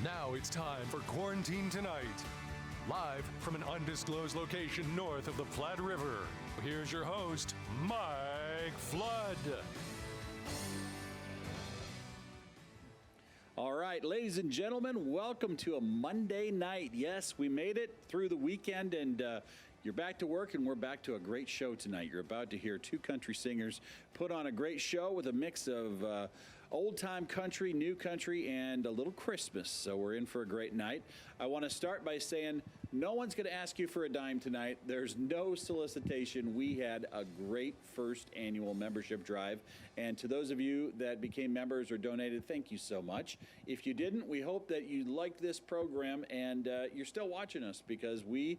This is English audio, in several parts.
Now it's time for Quarantine Tonight. Live from an undisclosed location north of the Platte River, here's your host, Mike Flood. All right, ladies and gentlemen, welcome to a Monday night. Yes, we made it through the weekend, and you're back to work, and we're back to a great show tonight. You're about to hear two country singers put on a great show with a mix of old-time country, new country, and a little Christmas. So we're in for a great night. I want to start by saying no one's going to ask you for a dime tonight. There's no solicitation. We had a great first annual membership drive. And to those of you that became members or donated, thank you so much. If you didn't, we hope that you liked this program and you're still watching us because we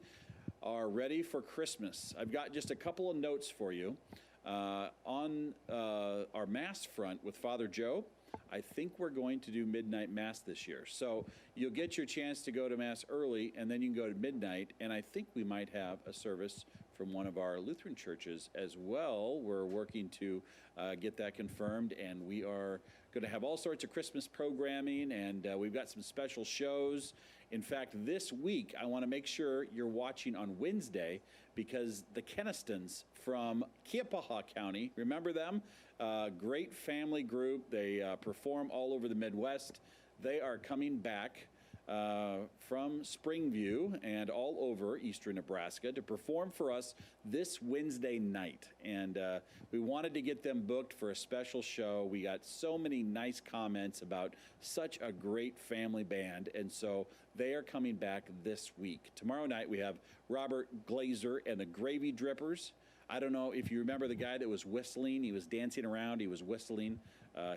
are ready for Christmas. I've got just a couple of notes for you. On our Mass front with Father Joe, I think we're going to do midnight Mass this year. So you'll get your chance to go to Mass early, and then you can go to midnight, and I think we might have a service from one of our Lutheran churches as well. We're working to get that confirmed, and we are going to have all sorts of Christmas programming, and we've got some special shows. In fact, this week, I want to make sure you're watching on Wednesday because the Kennistons from Kiapaha County, remember them? Great family group. They perform all over the Midwest. They are coming back from Springview and all over eastern Nebraska to perform for us this Wednesday night. And we wanted to get them booked for a special show. We got so many nice comments about such a great family band. And so they are coming back this week. Tomorrow night we have Robert Glazer and the Gravy Drippers. I don't know if you remember the guy that was whistling. He was dancing around. He was whistling.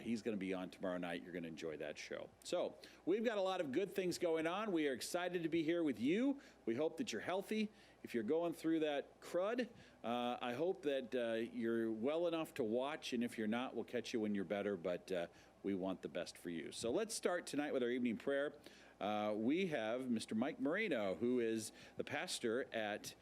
He's going to be on tomorrow night. You're going to enjoy that show. So we've got a lot of good things going on. We are excited to be here with you. We hope that you're healthy. If you're going through that crud, I hope that you're well enough to watch. And if you're not, we'll catch you when you're better. But we want the best for you. So let's start tonight with our evening prayer. We have Mr. Mike Moreno, who is the pastor at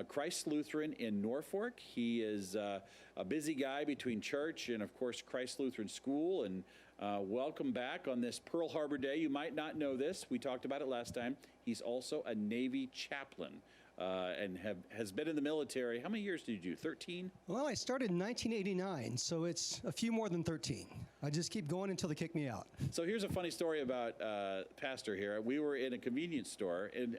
Christ Lutheran in Norfolk. He is a busy guy between church and, of course, Christ Lutheran School. And welcome back on this Pearl Harbor Day. You might not know this. We talked about it last time. He's also a Navy chaplain and has been in the military. How many years did you do? 13? Well, I started in 1989, so it's a few more than 13. I just keep going until they kick me out. So here's a funny story about Pastor here. We were in a convenience store, and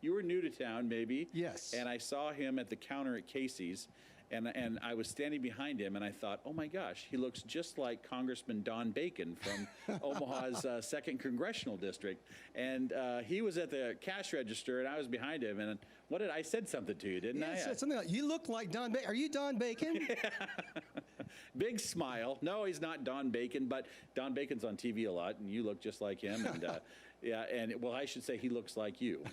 you were new to town, maybe. Yes. And I saw him at the counter at Casey's, and I was standing behind him, and I thought, oh my gosh, he looks just like Congressman Don Bacon from Omaha's 2nd Congressional District. And he was at the cash register, and I was behind him, and I said something to you, didn't I? I said something like, you look like Don Bacon. Are you Don Bacon? Big smile. No, he's not Don Bacon, but Don Bacon's on TV a lot, and you look just like him. And I should say he looks like you.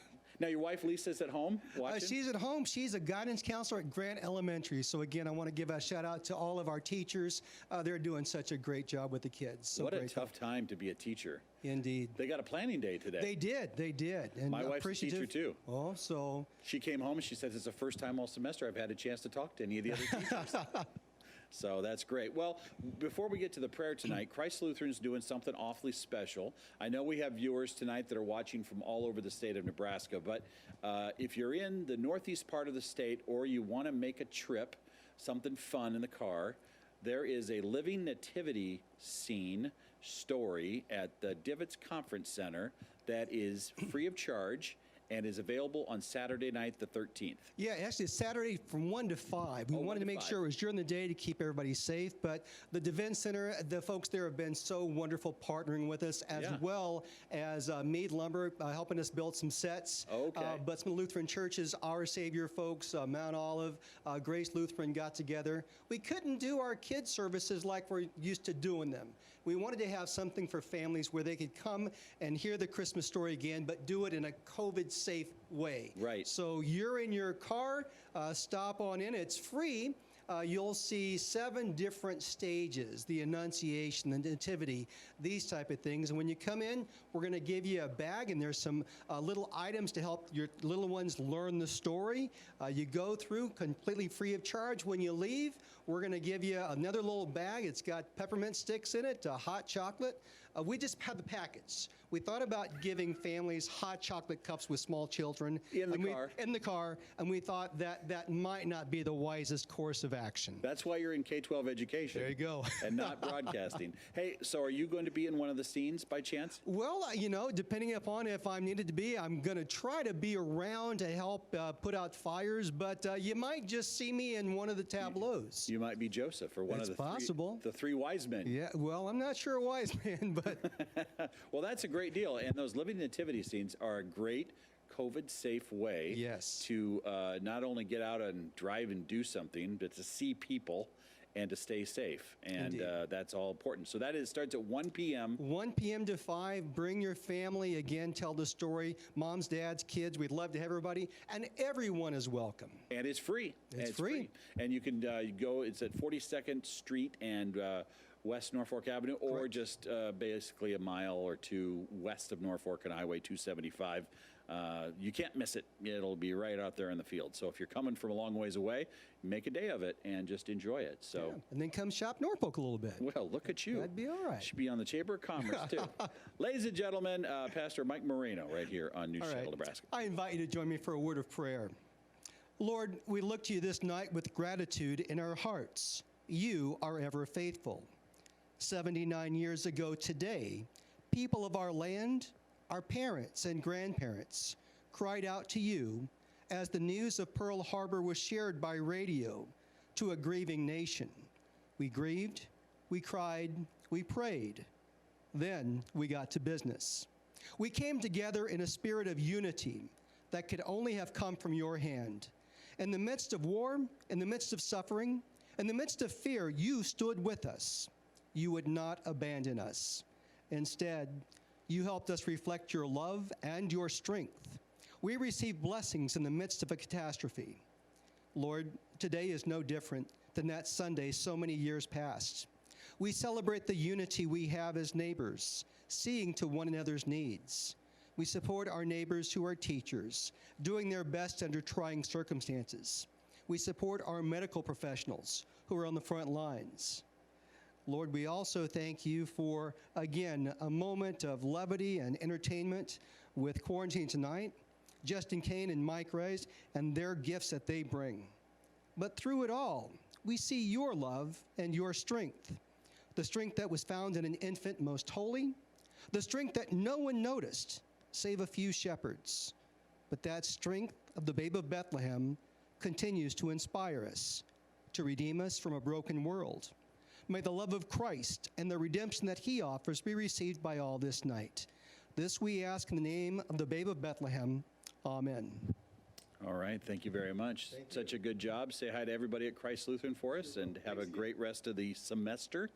Now, your wife, Lisa's at home watching? She's at home. She's a guidance counselor at Grant Elementary. So, again, I want to give a shout-out to all of our teachers. They're doing such a great job with the kids. So what a tough time to be a teacher. Indeed. They got a planning day today. They did. And my wife's a teacher, too. Oh, so. She came home and she says, it's the first time all semester I've had a chance to talk to any of the other teachers. So that's great. Well, before we get to the prayer tonight, Christ Lutheran's doing something awfully special. I know we have viewers tonight that are watching from all over the state of Nebraska, but if you're in the northeast part of the state or you want to make a trip, something fun in the car, there is a living nativity scene story at the Divots Conference Center that is free of charge and is available on Saturday night, the 13th. Yeah, actually, it's Saturday from 1 to 5. We wanted to make sure it was during the day to keep everybody safe, but the Devin Center, the folks there have been so wonderful partnering with us, as well as Meade Lumber helping us build some sets. Okay. But some Lutheran churches, Our Savior folks, Mount Olive, Grace Lutheran got together. We couldn't do our kids' services like we're used to doing them. We wanted to have something for families where they could come and hear the Christmas story again, but do it in a COVID-safe way. Right. So you're in your car, stop on in. It's free. You'll see 7 different stages, the Annunciation, the Nativity, these type of things. And when you come in, we're going to give you a bag, and there's some little items to help your little ones learn the story. You go through completely free of charge. When you leave, we're going to give you another little bag. It's got peppermint sticks in it, hot chocolate, we just have the packets. We thought about giving families hot chocolate cups with small children In the car, and we thought that might not be the wisest course of action. That's why you're in K-12 education. There you go. And not broadcasting. Hey, so are you going to be in one of the scenes by chance? Well, depending upon if I'm needed to be, I'm going to try to be around to help put out fires, but you might just see me in one of the tableaus. You might be Joseph or one It's of the possible. the three wise men. Yeah, well, I'm not sure a wise man, but Well, that's a great deal. And those living nativity scenes are a great COVID-safe way Yes. to not only get out and drive and do something, but to see people and to stay safe. And Indeed. that's all important. So that starts at 1 p.m. 1 p.m. to 5, bring your family. Again, tell the story. Moms, dads, kids, we'd love to have everybody. And everyone is welcome. And it's free. It's free. And you can go, it's at 42nd Street and West Norfolk Avenue, or Correct. just basically a mile or two west of Norfolk and Highway 275. You can't miss it. It'll be right out there in the field. So if you're coming from a long ways away, make a day of it and just enjoy it. So, Yeah. And then come shop Norfolk a little bit. well, look at you. That'd be all right. Should be on the Chamber of Commerce, too. Ladies and gentlemen, Pastor Mike Moreno right here on New All Shell, right. Nebraska. I invite you to join me for a word of prayer. Lord, we look to you this night with gratitude in our hearts. You are ever faithful. 79 years ago today, people of our land, our parents and grandparents, cried out to you as the news of Pearl Harbor was shared by radio to a grieving nation. We grieved, we cried, we prayed. Then we got to business. We came together in a spirit of unity that could only have come from your hand. In the midst of war, in the midst of suffering, in the midst of fear, you stood with us. You would not abandon us. Instead, you helped us reflect your love and your strength. We received blessings in the midst of a catastrophe. Lord, today is no different than that Sunday so many years past. We celebrate the unity we have as neighbors, seeing to one another's needs. We support our neighbors who are teachers, doing their best under trying circumstances. We support our medical professionals who are on the front lines. Lord, we also thank you for, again, a moment of levity and entertainment with Quarantine Tonight, Justin Kane and Mike Reyes, and their gifts that they bring. But through it all, we see your love and your strength, the strength that was found in an infant most holy, the strength that no one noticed, save a few shepherds. But that strength of the babe of Bethlehem continues to inspire us, to redeem us from a broken world. May the love of Christ and the redemption that he offers be received by all this night. This we ask in the name of the babe of Bethlehem. Amen. All right. Thank you very much. Such a good job. Say hi to everybody at Christ Lutheran for us and have a great rest of the semester.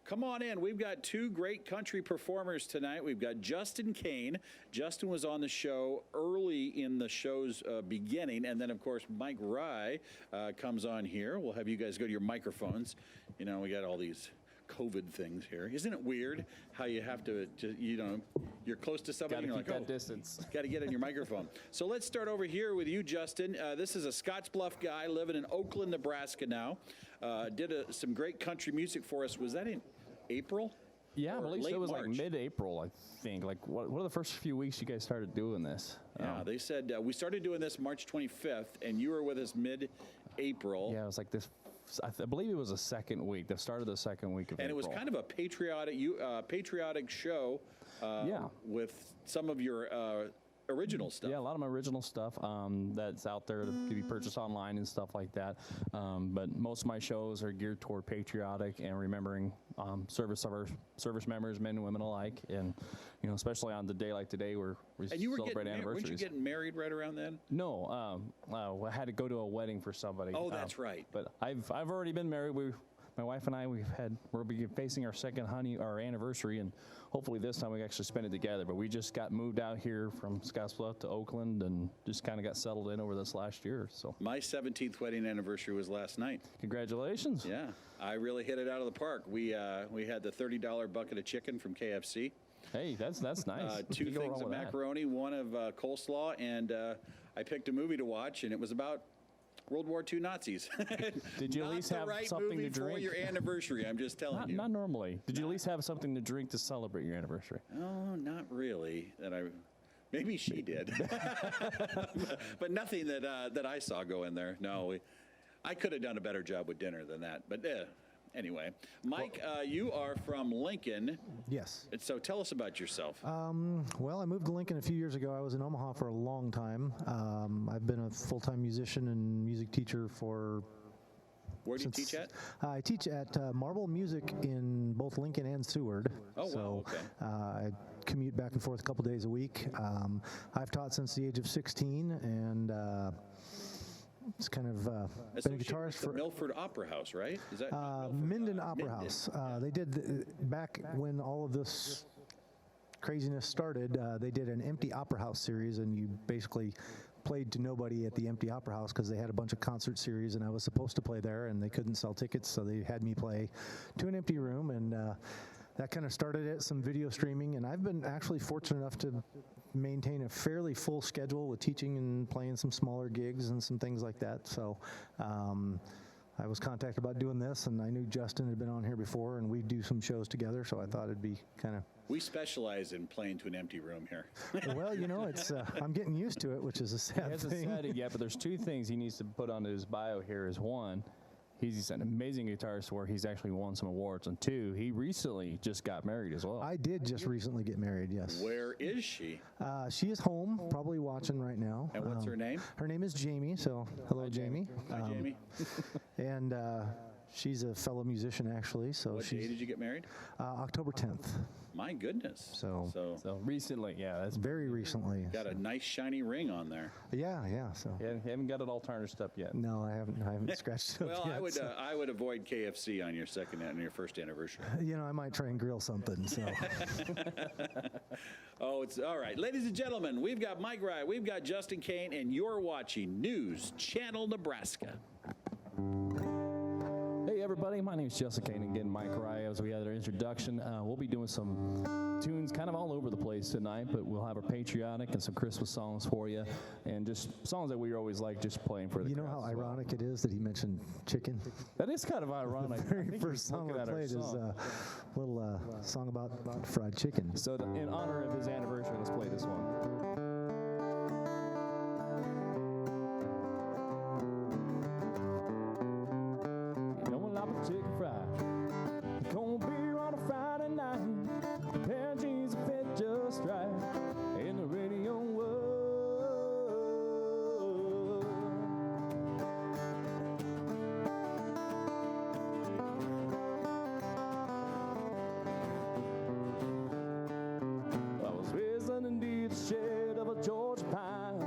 Come on in. We've got two great country performers tonight. We've got Justin Kane. Justin was on the show early in the show's beginning. And then, of course, Mike Rye comes on here. We'll have you guys go to your microphones. You know, we got all these COVID things here. Isn't it weird how you have to, you're close to somebody. Got to and keep you're that distance. Got to get in your microphone. So let's start over here with you, Justin. This is a Scottsbluff guy living in Oakland, Nebraska now. Did some great country music for us. Was that in April? Yeah, I Or believe late it was March? like mid-April, I think. Like, what are the first few weeks you guys started doing this? Yeah, they said we started doing this March 25th, and you were with us mid-April. Yeah, it was like this. I believe it was the second week, the start of the second week of And April. it was kind of a patriotic show Yeah. with some of your original stuff. Yeah, a lot of my original stuff that's out there to be purchased online and stuff like that. But most of my shows are geared toward patriotic and remembering service of our service members, men and women alike. And, especially on the day like today where we And you were celebrate weren't anniversaries. you getting married right around then? No, I had to go to a wedding for somebody. Oh, that's right. But I've already been married. My wife and I, we'll be facing our second our anniversary, and hopefully this time we actually spend it together. But we just got moved out here from Scottsbluff to Oakland, and just kind of got settled in over this last year. So My 17th wedding anniversary was last night. congratulations. Yeah, I really hit it out of the park. We had the $30 bucket of chicken from KFC, Hey, that's nice. two You go things wrong of with that. macaroni, one of coleslaw, and I picked a movie to watch, and it was about World War II Nazis. Did you at least have something to drink for your anniversary? I'm just telling you. Not normally. Did you at least have something to drink to celebrate your anniversary? Oh, not really. Maybe she did, but nothing that I saw go in there. No, I could have done a better job with dinner than that. But anyway, Mike, you are from Lincoln. Yes. And so tell us about yourself. Well, I moved to Lincoln a few years ago. I was in Omaha for a long time. I've been a full-time musician and music teacher for... Where do you teach at? I teach at Marble Music in both Lincoln and Seward. Oh, wow, okay. I commute back and forth a couple days a week. I've taught since the age of 16, and it's kind of been a guitarist for... Milford Opera House, right? Is that Minden Opera House. They did, back when all of this craziness started, they did an Empty Opera House series, and you basically played to nobody at the Empty Opera House because they had a bunch of concert series, and I was supposed to play there, and they couldn't sell tickets, so they had me play to an empty room, and that kind of started it, some video streaming, and I've been actually fortunate enough to maintain a fairly full schedule with teaching and playing some smaller gigs and some things like that. So I was contacted about doing this, and I knew Justin had been on here before, and we do some shows together, so I thought it'd be kind of... We specialize in playing to an empty room here. Well, you know, it's I'm getting used to it, which is a sad thing. He hasn't said it yet, but there's two things he needs to put onto his bio here. Is one, he's an amazing guitarist where he's actually won some awards, and two, he recently just got married as well. I did just recently get married, yes. Where is she? She is home, probably watching right now. And what's her name? Her name is Jamie, so hello, Jamie. Hi, Jamie. And she's a fellow musician, actually. So What day did you get married? October 10th. My goodness. So recently, yeah, that's very recently. Got a nice shiny ring on there. Yeah. So you haven't got it all tarnished up yet. no, I haven't scratched it Well, up yet. I would avoid KFC on your first anniversary. You know, I might try and grill something. So. Oh, it's all right, ladies and gentlemen. We've got Mike Rye, we've got Justin Kane, and you're watching News Channel Nebraska. Hey everybody, my name is Justin Kane, and again Mike Rye. As we had our introduction, we'll be doing some tunes kind of all over the place tonight, but we'll have our patriotic and some Christmas songs for you, and just songs that we always like just playing for the You know how ironic it is that he mentioned chicken? That is kind of ironic. The very first song I played is a little song about fried chicken. So in honor of his anniversary, let's play this one. Chicken fried, cold beer on a Friday night, pair of jeans that fit just right, in the radio world. I was raised underneath the shade of a Georgia pine,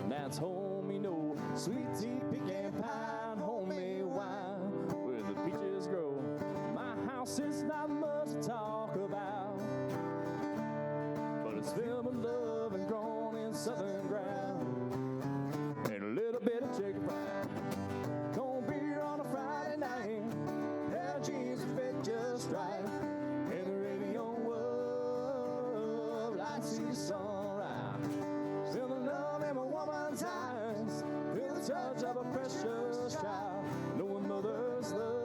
and that's home, you know, sweet tea, pecan pie, and homemade wine, where the peaches grow. My house is not much to talk about, but it's filled with love and grown in southern ground, and a little bit of chicken fried, cold beer on a Friday night, pair of jeans that fit just right, in the radio world, I see the sunrise, feel the love in my woman's eyes, feel the touch of a precious child, knowing mother's love.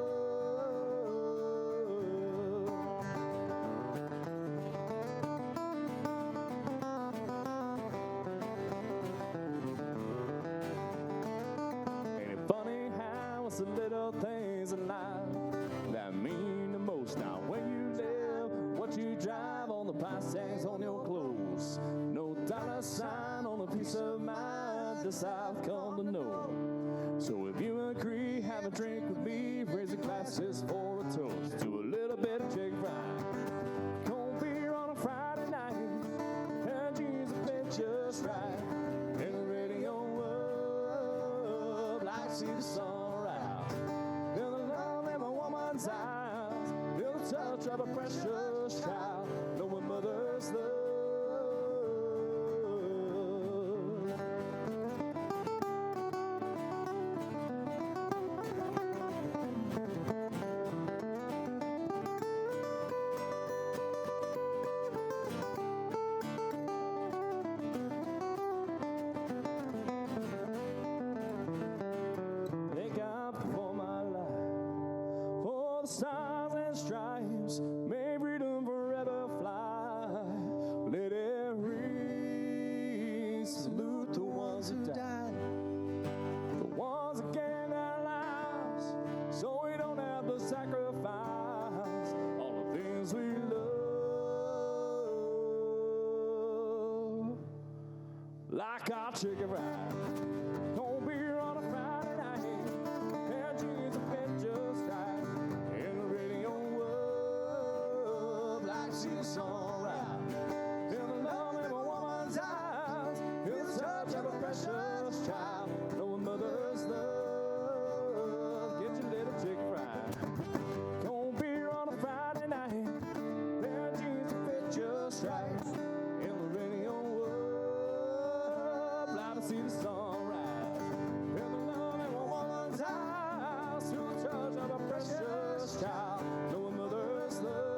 Ain't it funny how it's the little things in life that mean the most? Now where you live, what you drive, on the price tags on your clothes, no dollar sign on a piece of mind, this I've come to know. So if you agree, have a drink with me, raise the glasses for a toast to a little bit of chicken fried, cold beer on a Friday night, and jeans that fit just right, in the radio world, I see the sunrise, feel the love in my woman's eyes, feel the touch of a precious child, knowing mother's love. like I'll take a ride. Cold beer on a Friday night, pair of jeans that fit just right. In the radio world, like to see the sunrise. Feel the love in a woman's eyes, feel the touch of a precious child. Know a mother's love, get your little chick fried. Cold beer on a Friday night, pair of jeans that fit just right. In the radio world, fly to see the sunrise. Feel the love in a woman's eyes, feel the touch of a precious child. Know a mother's love.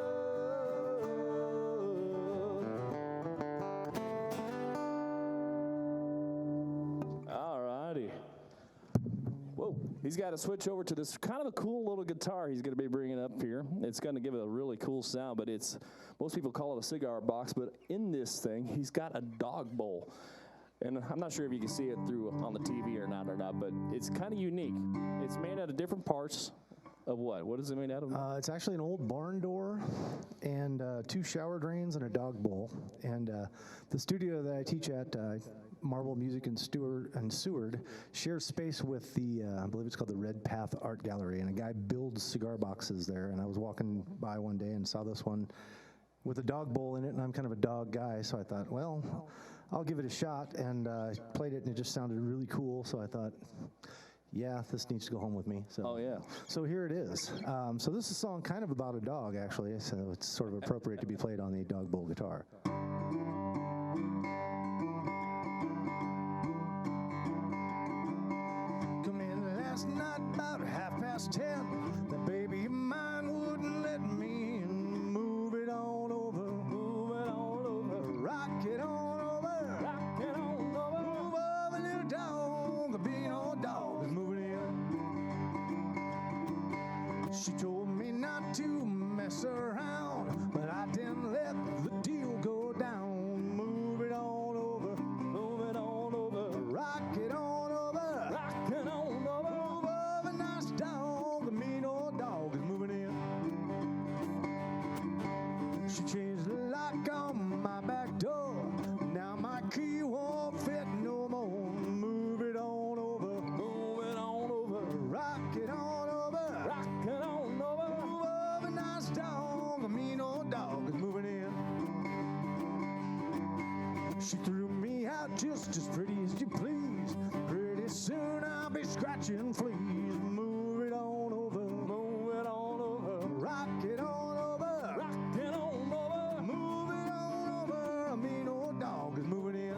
All righty. Whoa, he's got to switch over to this kind of a cool little guitar he's going to be bringing up here. It's going to give it a really cool sound, but it's, most people call it a cigar box, but in this thing, he's got a dog bowl. And I'm not sure if you can see it through on the TV or not, but it's kind of unique. It's made out of different parts of what? What is it made out of? It's actually an old barn door and 2 shower drains and a dog bowl. And the studio that I teach at, Marble Music and Seward, shares space with the, I believe it's called the Red Path Art Gallery. And a guy builds cigar boxes there. And I was walking by one day and saw this one with a dog bowl in it. And I'm kind of a dog guy, so I thought, well, I'll give it a shot. And played it, and it just sounded really cool. So I thought, yeah, this needs to go home with me. So, Oh, yeah. So here it is. So this is a song kind of about a dog, actually. So it's sort of appropriate to be played on the dog bowl guitar. Come in last night about 10:30. The baby of mine wouldn't let me in. Move it on over. Move it on over. Rock it on over. Rock it on over. Move over, little dog. The big old dog is moving in. She told me not to mess around, but I didn't let the deal go down. Move it on over. Move it on over. Rock it on over. Rock it on over. Move over, nice dog. The mean old dog is moving in. She changed the lock on my back door. Now my key won't fit no more. Move it on over. Move it on over. Rock it on over. Rock it on over. Move over, nice dog. The mean old dog is moving in. She threw me out just as pretty as you please. Pretty soon I'll be scratching fleas. Move it on over. Move it on over. Rock it on over. Rock it on over. Move it on over. A mean old dog is moving in.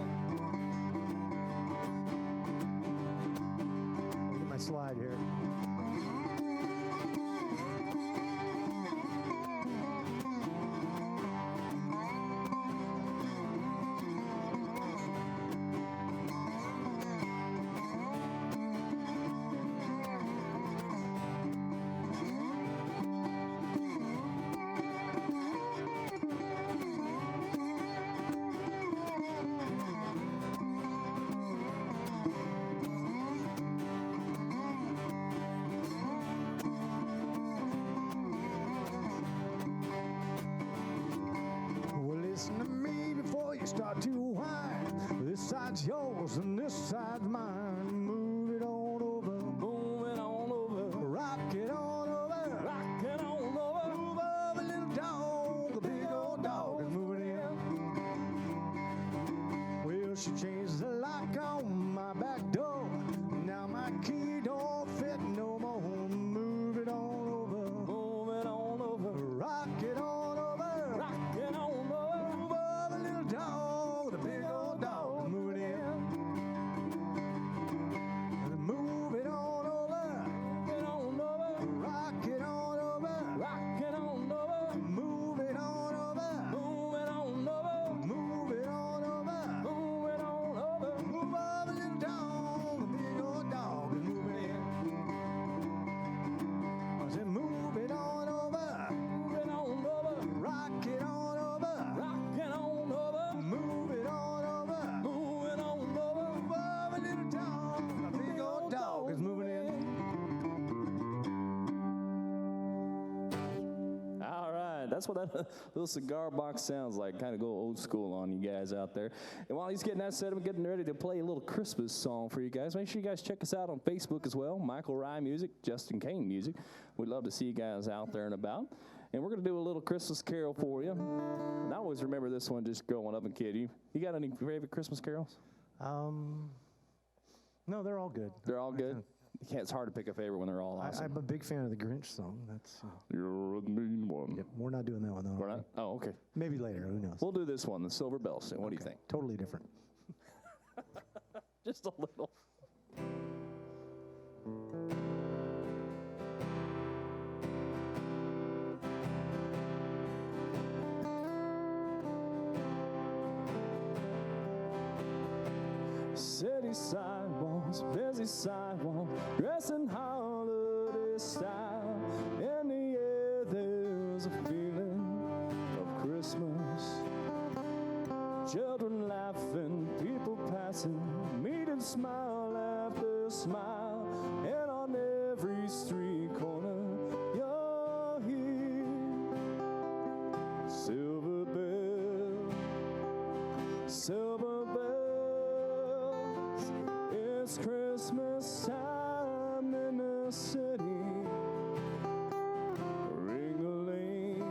Look at my slide here. Well, listen to me before you start to whine. This side's yours and this side's mine. Move it on over. Move it on over. Rock it on over. Rock it on over. Move over, little dog. The big old dog is moving in. Well, she changed the lock on my back door. Now my key don't fit no more. Move it on over. Move it on over. Rock it on over. Rock it on over. Move over, little dog. The big old dog is moving in. Move it on over. Move it on over. Rock it on over. Rock it on over. Move it on over. Move it on over. Move it on over. Move it on That's what that little cigar box sounds like. Kind of go old school on you guys out there. And while he's getting that set, I'm getting ready to play a little Christmas song for you guys. Make sure you guys check us out on Facebook as well. Michael Rye Music, Justin Kane Music. We'd love to see you guys out there and about. And we're going to do a little Christmas carol for you. And I always remember this one just growing up and kid. You got any favorite Christmas carols? No, they're all good. They're all good? It's hard to pick a favorite when they're all awesome. I'm a big fan of the Grinch song. That's You're a mean one. Yep, we're not doing that one, though. We're not? Oh, okay. Maybe later. Who knows? We'll do this one, the Silver Bells. What do you think? Totally different. Just a little. City sidewalks, busy sidewalk, dressed in holiday style. In the air there's a feeling of Christmas. Children laughing, people passing, meeting smile after smile. And on every street corner you're here. Silver bell, silver bell. It's Christmas time in the city. Ring-a-ling,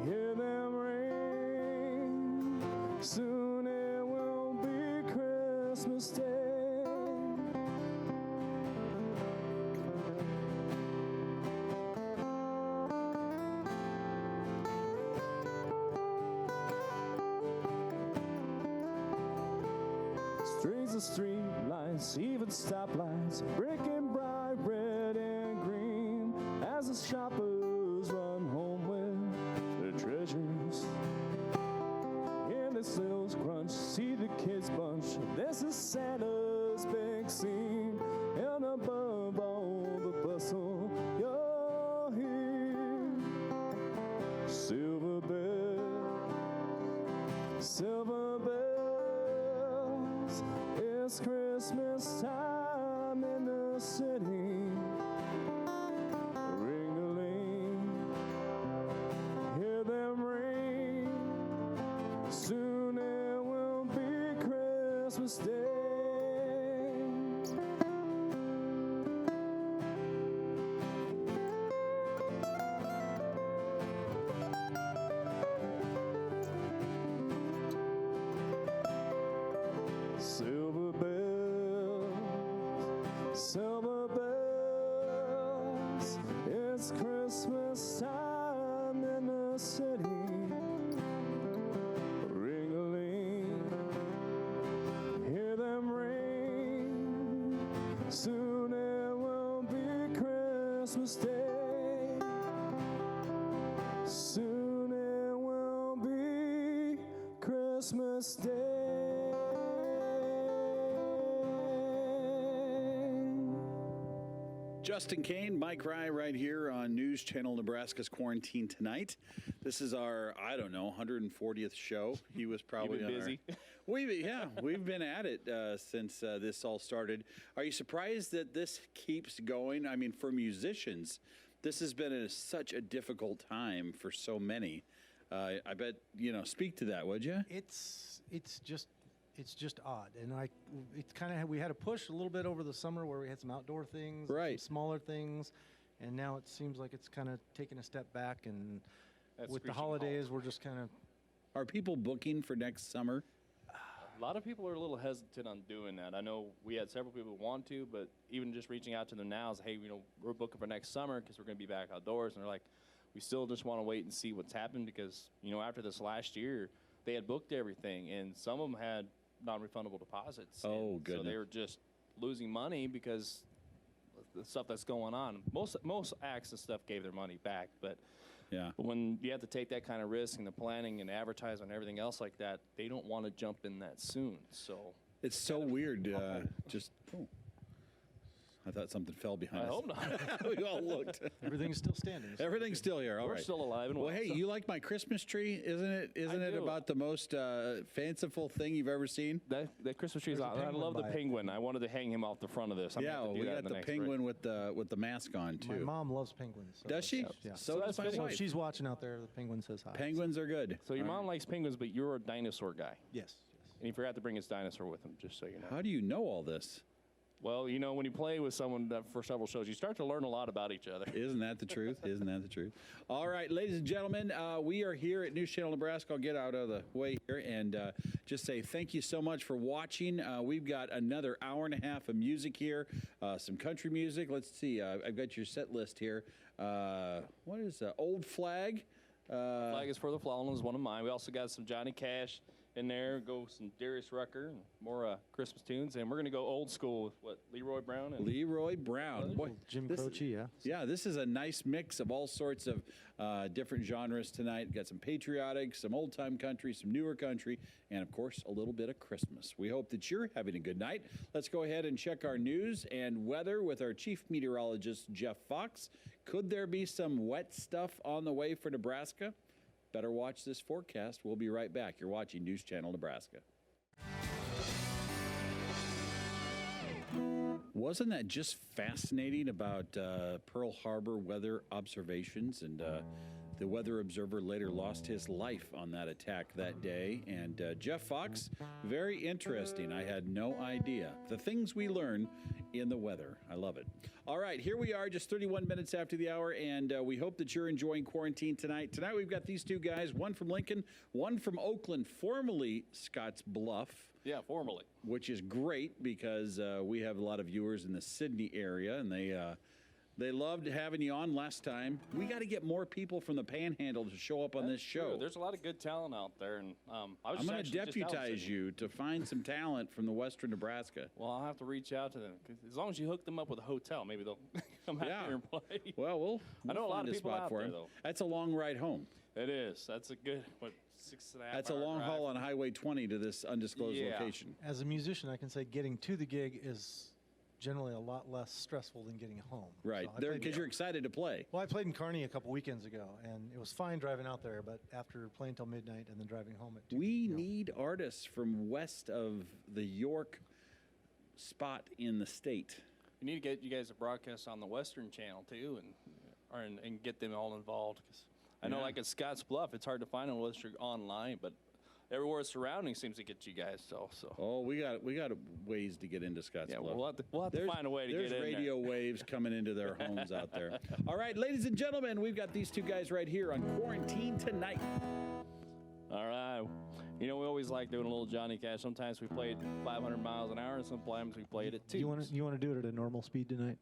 hear them ring. Soon it will be Christmas Day. Strings of street lights, even stoplights, breaking bright red and green as the shoppers run home with their treasures. In the sales crunch, see the kids bunch. This is Santa's big scene, and above all the bustle, you're here. Silver bell, silver bell. It's Christmas time in the city. Ring-a-ling, hear them ring. Soon it will be Christmas Day. Silver bells, silver bells. It's Christmas time in the city. Ring-a-ling, hear them ring. Soon it will be Christmas Day. Soon it will be Christmas Day. Justin Kane, Mike Rye right here on News Channel Nebraska's Quarantine Tonight. This is our, 140th show. He was probably You've been busy. We've been at it since this all started. Are you surprised that this keeps going? I mean, for musicians, this has been such a difficult time for so many. I bet, speak to that, would you? It's just odd, and it's kind of, we had a push a little bit over the summer where we had some outdoor things, Right. some smaller things, and now it seems like it's kind of taking a step back. And That's with the screeching holidays, halt. we're just kind of Are people booking for next summer? A lot of people are a little hesitant on doing that. I know we had several people who want to, but even just reaching out to them now is, hey, we're booking for next summer because we're going to be back outdoors. And they're like, we still just want to wait and see what's happened because, after this last year, they had booked everything, and some of them had non-refundable deposits. Oh, and goodness. So they were just losing money because the stuff that's going on. Most acts and stuff gave their money back, but Yeah. when you have to take that kind of risk and the planning and advertising and everything else like that, they don't want to jump in that soon. So It's so weird. I thought something fell behind I us. hope not. We all looked. Everything's still standing. Everything's still here. All We're right. still alive and Well, well. hey, you like my Christmas tree? Isn't it? Isn't it do. about the most fanciful thing you've ever seen? That Christmas tree is There's a on. I penguin love the by it. penguin. I wanted to hang him off the front of this. I'm gonna Yeah, have to do we that got in the next penguin with the mask on too. My mom loves penguins. So Does she? Yeah. So does that's my fitting. So wife. she's watching out there. The penguin says hi. Penguins are good. So your mom likes penguins, but you're a dinosaur guy. Yes. And he forgot to bring his dinosaur with him, just so you know. How do you know all this? Well, you know, when you play with someone for several shows, you start to learn a lot about each other. Isn't that the truth? Isn't that the truth? All right, ladies and gentlemen, we are here at News Channel Nebraska. I'll get out of the way here and just say thank you so much for watching. We've got another hour and a half of music here, some country music. Let's see. I've got your set list here. What is Old Flag? Flag is for the Fallen is one of mine. We also got some Johnny Cash in there. Go some Darius Rucker and more Christmas tunes. And we're going to go old school with what, Leroy Brown? And Leroy Brown. Boy, Jim this- Croce, yeah. Yeah, this is a nice mix of all sorts of different genres tonight. Got some patriotic, some old-time country, some newer country, and, of course, a little bit of Christmas. We hope that you're having a good night. Let's go ahead and check our news and weather with our chief meteorologist, Jeff Fox. Could there be some wet stuff on the way for Nebraska? Better watch this forecast. We'll be right back. You're watching News Channel Nebraska. Wasn't that just fascinating about Pearl Harbor weather observations? And the weather observer later lost his life on that attack that day. And Jeff Fox, very interesting. I had no idea. The things we learn in the weather. I love it. All right, here we are, just 31 minutes after the hour, and we hope that you're enjoying quarantine tonight. Tonight we've got these two guys, one from Lincoln, one from Oakland, formerly Scotts Bluff. yeah, formally. Which is great because we have a lot of viewers in the Sydney area, and they loved having you on last time. We got to get more people from the Panhandle to show up on this show. True. There's a lot of good talent out there, and I'm going to deputize you to find some talent from the western Nebraska. Well, I'll have to reach out to them. 'Cause as long as you hook them up with a hotel, maybe they'll come out Yeah. here and play. Well, we'll I know a lot find of people spot out for there, him. though. That's a long ride home. It is. That's a good, 6.5 That's a hour long drive. haul on Highway 20 to this undisclosed Yeah. location. As a musician, I can say getting to the gig is generally a lot less stressful than getting home. Right, So I there played- because you're excited to play. Well, I played in Kearney a couple weekends ago, and it was fine driving out there, but after playing till midnight and then driving home at 2. We need artists from west of the York spot in the state. We need to get you guys to broadcast on the Western Channel too, and get them all involved. 'Cause I know, Yeah. like at Scotts Bluff, it's hard to find unless you're online, but everywhere surrounding seems to get you guys. So Oh, we got ways to get into Scotts yeah, Bluff. we'll have to find a way to There's get in radio waves coming into their homes out there. All right, ladies and gentlemen, we've got these two guys right here on Quarantine Tonight. there. All right. You know, we always like doing a little Johnny Cash. Sometimes we played 500 miles an hour, and sometimes we played at 2. You want to do it at a normal speed tonight?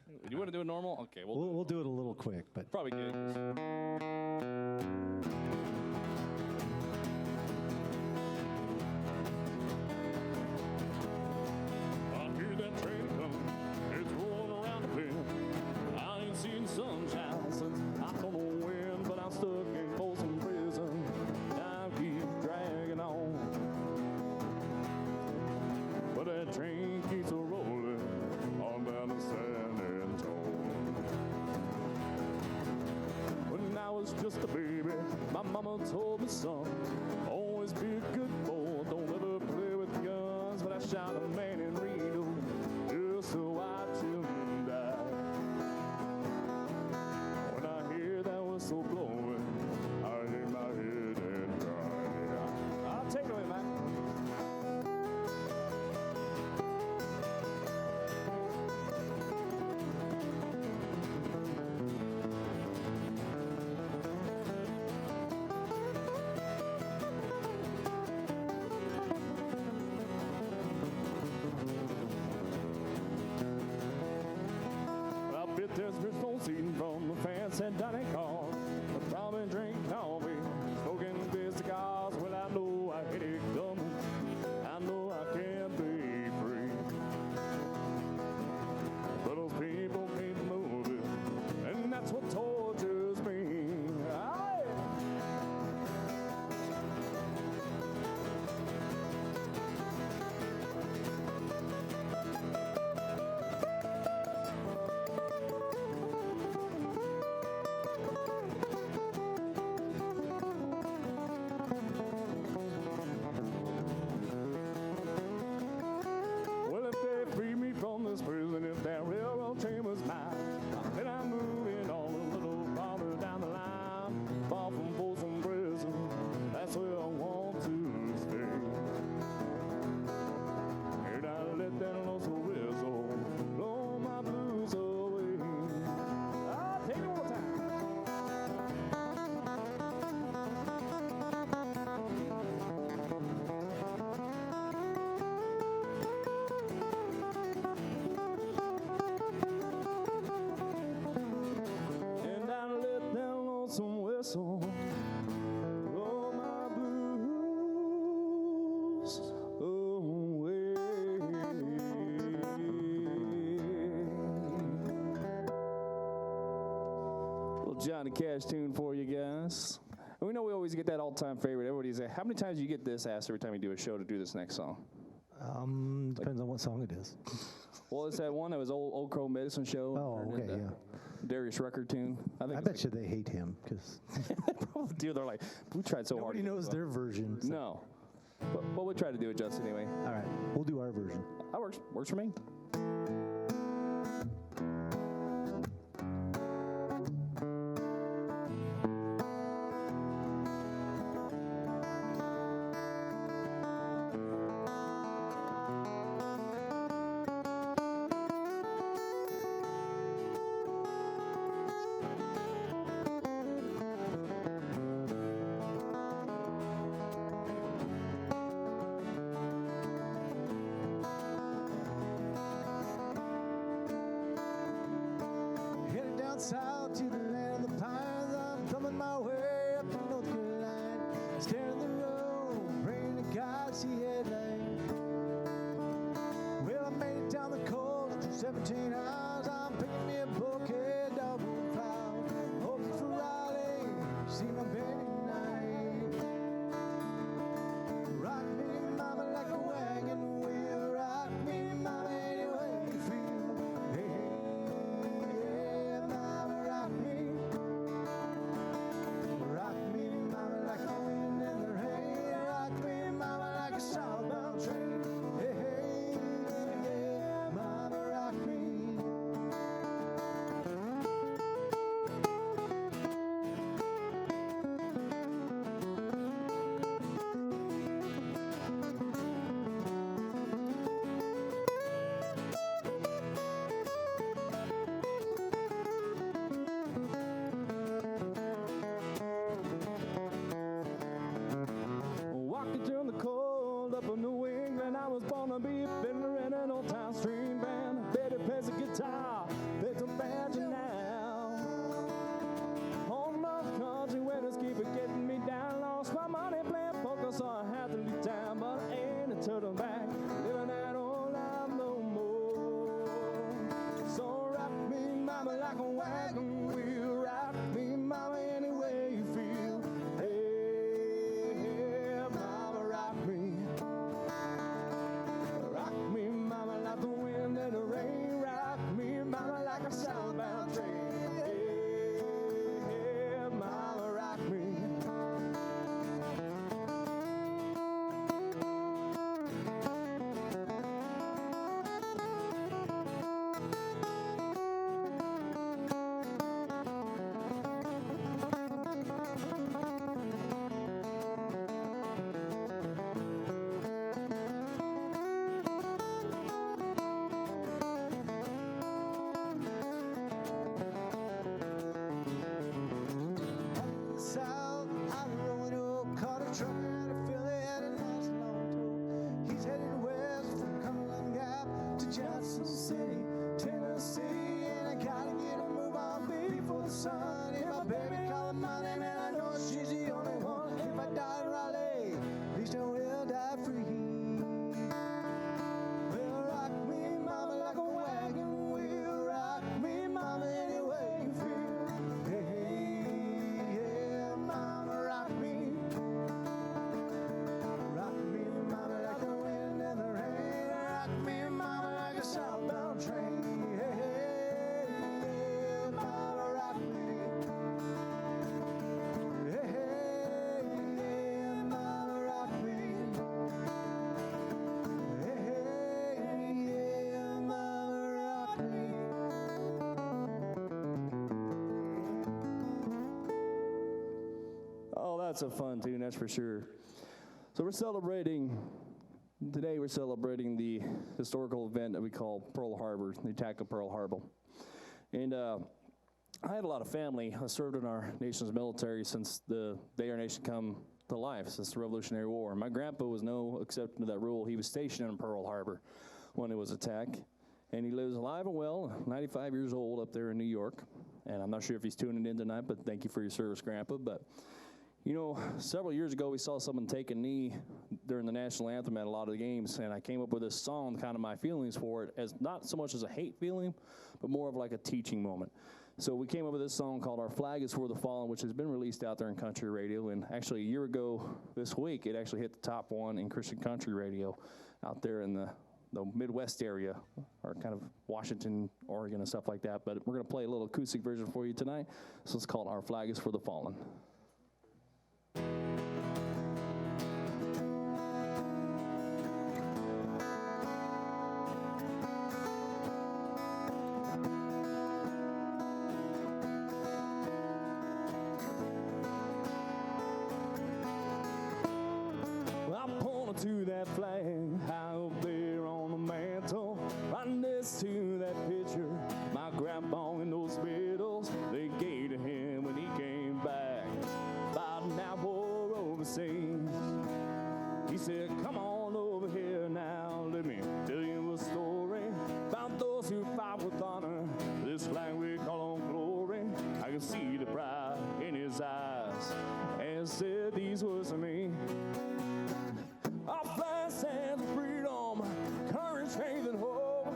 Do you want to do it normal? Okay, We'll do it a little quick, but probably good. I hear that train coming, it's rolling around the bend. I ain't seen sunshine since I don't know when, but I'm stuck in Folsom Prison. Time keeps dragging on, but that train keeps a rolling on down to San Antonio. When I was just a baby, my mama told me, son, always be a good boy, don't ever play with guns. But I shot a man in Reno just to watch him die. When I hear that whistle blowing, I hang my head and cry. I'll take it away, man. Johnny Cash tune for you guys. And we know we always get that all-time favorite. Everybody's how many times do you get this asked every time you do a show to do this next song? Depends on what song it is. Well, it's that one that was Old Crow Medicine Show. Oh, okay, yeah. Darius Rucker tune. I bet you they hate him because probably do. They're like, we tried so hard. nobody knows their version. So. No. But we'll try to do it, Justin, anyway. All right, we'll do our version. That works. Works for me. Headed down south to the land of the pines. I'm thumbing my way up to North Carolina. Staring at the road, praying to God see headline. Well, I made it down the cold after 17 hours. I'm picking me a bouquet, double cloud. Hoping for Raleigh, see my baby tonight. Rock me, mama, like a wagon wheel. Rock me, mama, any way you feel. Hey, yeah, mama, rock me. Rock me, mama, like the wind and the rain. Rock me, mama, like a southbound train. Hey, yeah, mama, rock me. Walking through the cold up in New England. I was born to be a fiddler in an old town string band. Baby plays the guitar, plays the banjo now. Home of country winners keep it getting me down. Lost my money playing poker, so I had to leave town. But I ain't a turtleback, living that old life no more. So rock me, mama, like a wagon wheel. Rock me, mama, any way you feel. Hey, mama, rock me. Rock me, mama, like the wind and the rain. Rock me, mama, like a southbound train. Hey, mama, rock me. South, I'm rolling old Carter truck out of Philly and a nice long tow. He's headed west from Cumberland Gap to Johnson City, Tennessee, and I gotta get a move on before the sun. If my baby calling my name, and I know she's the only one. If I die in Raleigh, at least I will die free. Well, rock me, mama, like a wagon wheel. Rock me, mama, any way you feel. Hey, yeah, mama, rock me. Rock me, mama, like the wind and the rain. Rock me, mama, like a southbound train. Hey, yeah, mama, rock me. Hey, yeah, mama, rock me. Hey, yeah, mama, rock me. Oh, that's a fun tune, that's for sure. So we're celebrating the historical event that we call Pearl Harbor, the attack of Pearl Harbor. And I had a lot of family. I served in our nation's military since the day our nation come to life, since the Revolutionary War. My grandpa was no exception to that rule. He was stationed in Pearl Harbor when it was attacked. And he lives alive and well, 95 years old up there in New York. And I'm not sure if he's tuning in tonight, but thank you for your service, Grandpa. But you know, several years ago, we saw someone take a knee during the national anthem at a lot of the games, and I came up with this song, kind of my feelings for it, as not so much as a hate feeling, but more of like a teaching moment. So we came up with this song called Our Flag is for the Fallen, which has been released out there in country radio. And actually, a year ago this week, it actually hit the top 1 in Christian country radio out there in the Midwest area, or kind of Washington, Oregon, and stuff like that. But we're going to play a little acoustic version for you tonight. So it's called Our Flag is for the Fallen. To that flag high up there on the mantle, right next to that picture my grandpa and those medals they gave to him when he came back about an hour overseas. He said, come on over here now, let me tell you a story about those who fight with honor, this flag we call on glory. I could see the pride in his eyes and said these words to me. Our flag stands for freedom, courage, faith, and hope.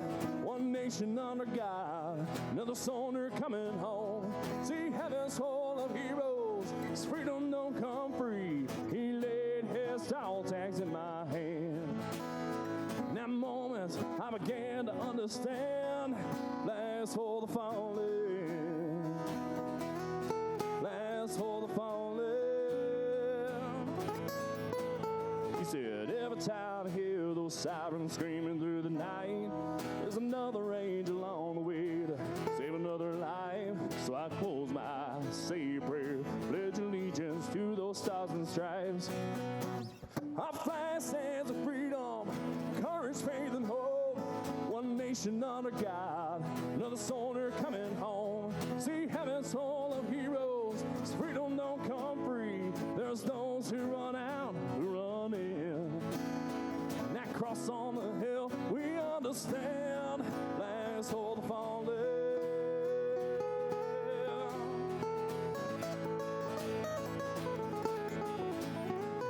One nation under God, another soldier coming home. See heaven's full of heroes, his freedom don't come free. He laid his towel tags in my hand. In that moment, I began to understand. Flags for the fallen, flags for the fallen. He said, every time I hear those sirens screaming through the night, there's another angel on the way to save another life. So I close my eyes, say a prayer, pledge allegiance to those stars and stripes. Our flag stands for freedom, courage, faith, and hope. One nation under God, another soldier coming home. See heaven's full of heroes, freedom don't come free. There's those who run out, who run in. And that cross on the hill, we understand. Flags for the fallen.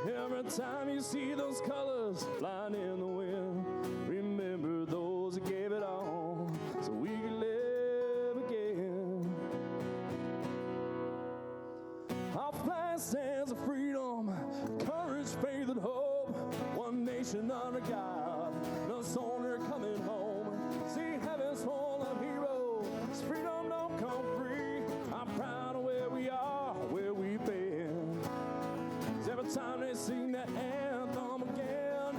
Every time you see those colors flying in the wind, remember those who gave it all so we could live again. Our flag stands for freedom, courage, faith, and hope. One nation under God, no soldier coming home. See heaven's full of heroes, freedom don't come free. I'm proud of where we are, where we've been. Every time they sing that anthem again,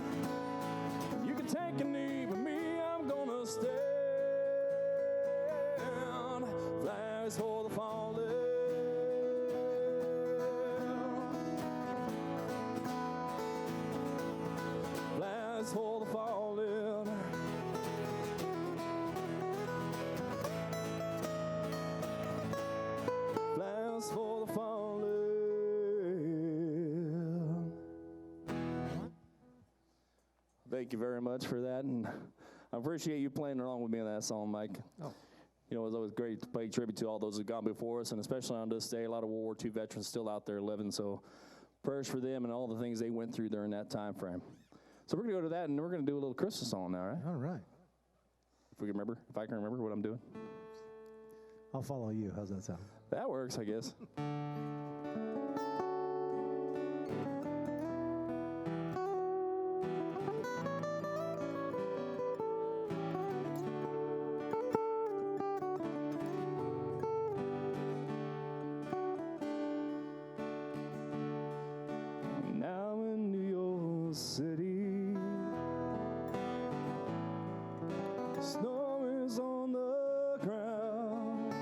you can take a knee, but me, I'm gonna stand. Flags for the fallen. Flags for the fallen. Flags for the fallen. Thank you very much for that, and I appreciate you playing along with me on that song, Mike. Oh. You know, it was always great to pay tribute to all those who've gone before us, and especially on this day, a lot of World War II veterans still out there living, so prayers for them and all the things they went through during that time frame. So we're going to go to that, and we're going to do a little Christmas song now, right? All right. If I can remember what I'm doing. I'll follow you. How's that sound? That works, I guess. Now in New York City, snow is on the ground.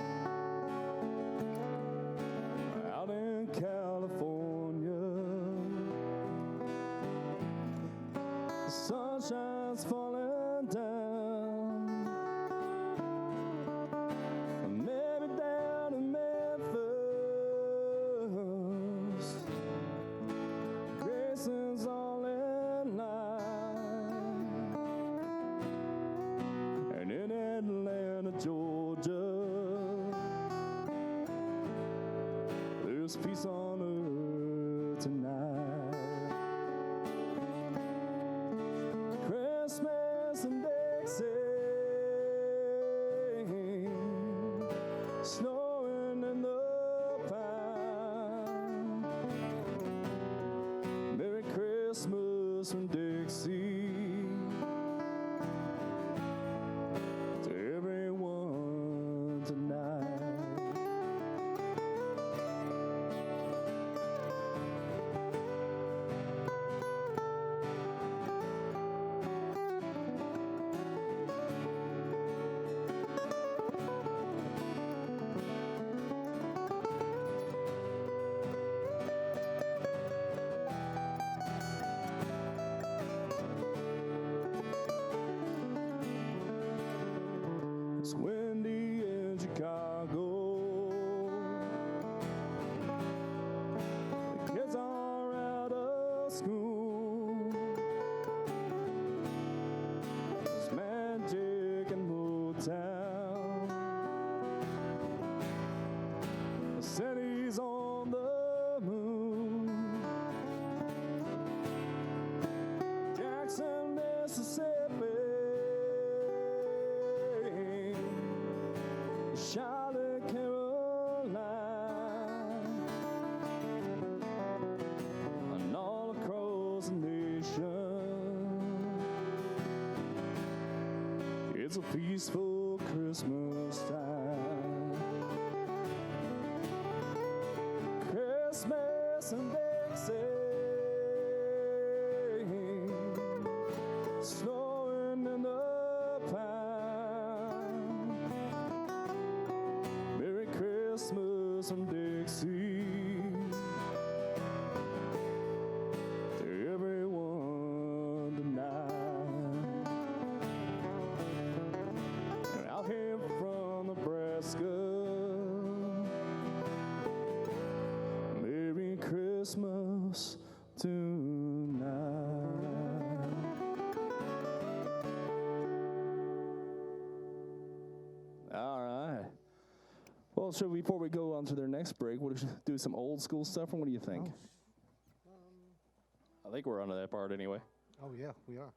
Out in California, the sunshine's falling down. Maybe down in Memphis, Graceland's all in line. And in Atlanta, Georgia, there's peace on earth tonight. Christmas in Dixie, snow Christmas from Dixie to everyone tonight. It's windy in Chicago. The kids are out of school. It's magic in Motown. The city's on the moon. Jackson, Mississippi. Charlotte, Carolina, and all across the nation, it's a peaceful Christmas time. Christmas in Dixie, snowing in the pine. Merry Christmas from Dixie to everyone tonight. And out here from Nebraska, Merry Christmas tonight. All right. Well, so before we go on to their next break, we'll do some old school stuff, or what do you think? I think we're on to that part anyway. Oh, yeah, we are.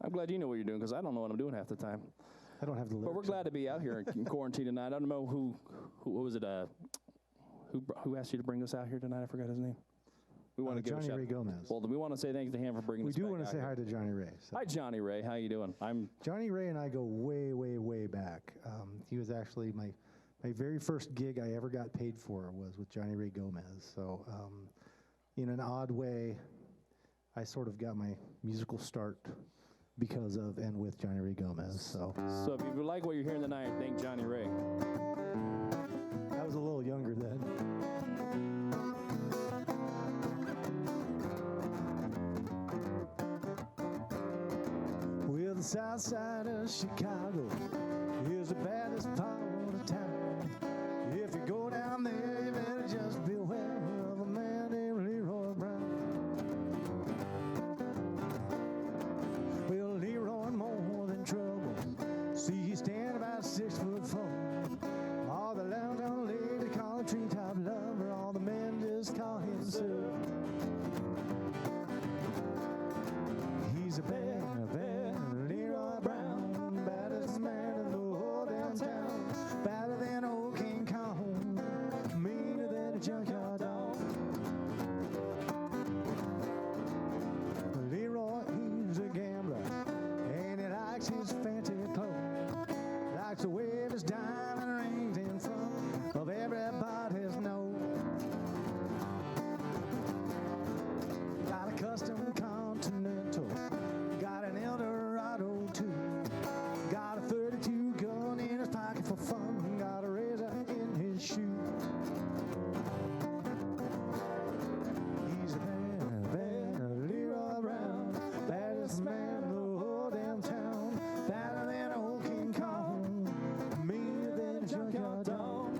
I'm glad you know what you're doing, because I don't know what I'm doing half the time. I don't have the lyrics. But we're glad to be out here in quarantine tonight. I don't know who was it? Who asked you to bring us out here tonight? I forgot his name. We want to give Johnny a shout. Ray Gomez. Well, we want to say thanks to him for bringing We us do back want to out say here. hi to Johnny Ray. So. Hi, Johnny Ray. How you doing? Johnny Ray and I go way, way, way back. He was actually my very first gig I ever got paid for was with Johnny Ray Gomez. So in an odd way, I sort of got my musical start because of and with Johnny Ray Gomez. So if you like what you're hearing tonight, thank Johnny Ray. I was a little younger then. Well, the south side of Chicago is the baddest part of town. If you go down there, you better just beware of a man named Leroy Brown. Well, Leroy more than trouble. See, he stand about 6'4". All the downtown ladies call him treetop lover. All the men just call him Sir. He's a bad Leroy Brown, baddest man in the whole downtown. Badder than old King Kong, meaner than a junkyard dog. Leroy, he's a gambler, and he likes his fancy clothes. Likes to wave his diamond rings in front of everybody's nose. Got a custom Continental, got an Eldorado too. Got a 32 gun in his pocket for fun, got a razor in his shoe. He's a bad Leroy Brown, baddest man in the whole damn town. Badder than old King Kong, meaner than a junkyard dog.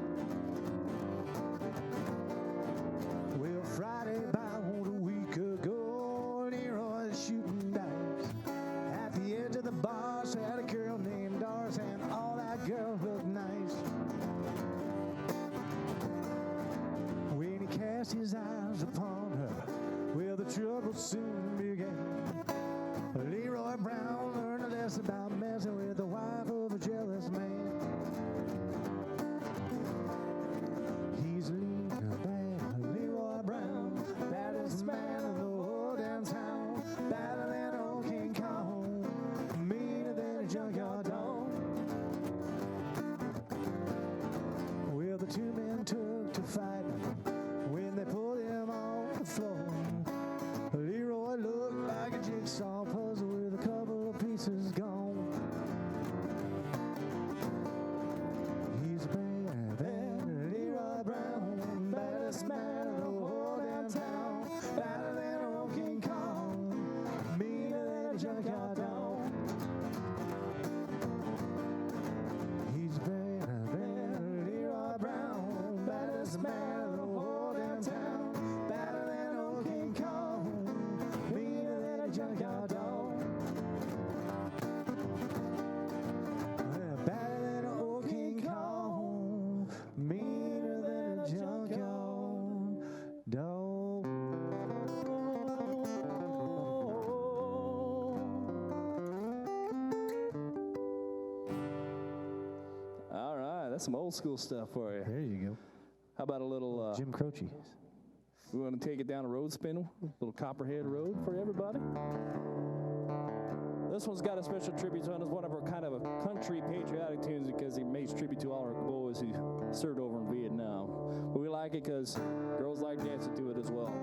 Well, Friday about a week ago, Leroy's shooting dice. At the edge of the bar sat a girl named Doris, and all that girl looked nice. When he cast his eyes upon her, well, the trouble soon began. Leroy Brown learned a lesson about messing with the wife of a jealous man. He's a bad Leroy Brown, baddest man in the whole damn town. junkyard dog. He's better, Leroy Brown, better as a man of the whole damn town, better than old King Kong, meaner than a junkyard dog. Well, better than old King Kong, meaner than a junkyard dog. All right, that's some old school stuff for you. There you go. How about a little, Jim Croce. we want to take it down a road spin, a little Copperhead Road for everybody. This one's got a special tribute to him. It's one of our kind of a country patriotic tunes because he makes tribute to all our boys who served over in Vietnam. But we like it because girls like dancing to it as well.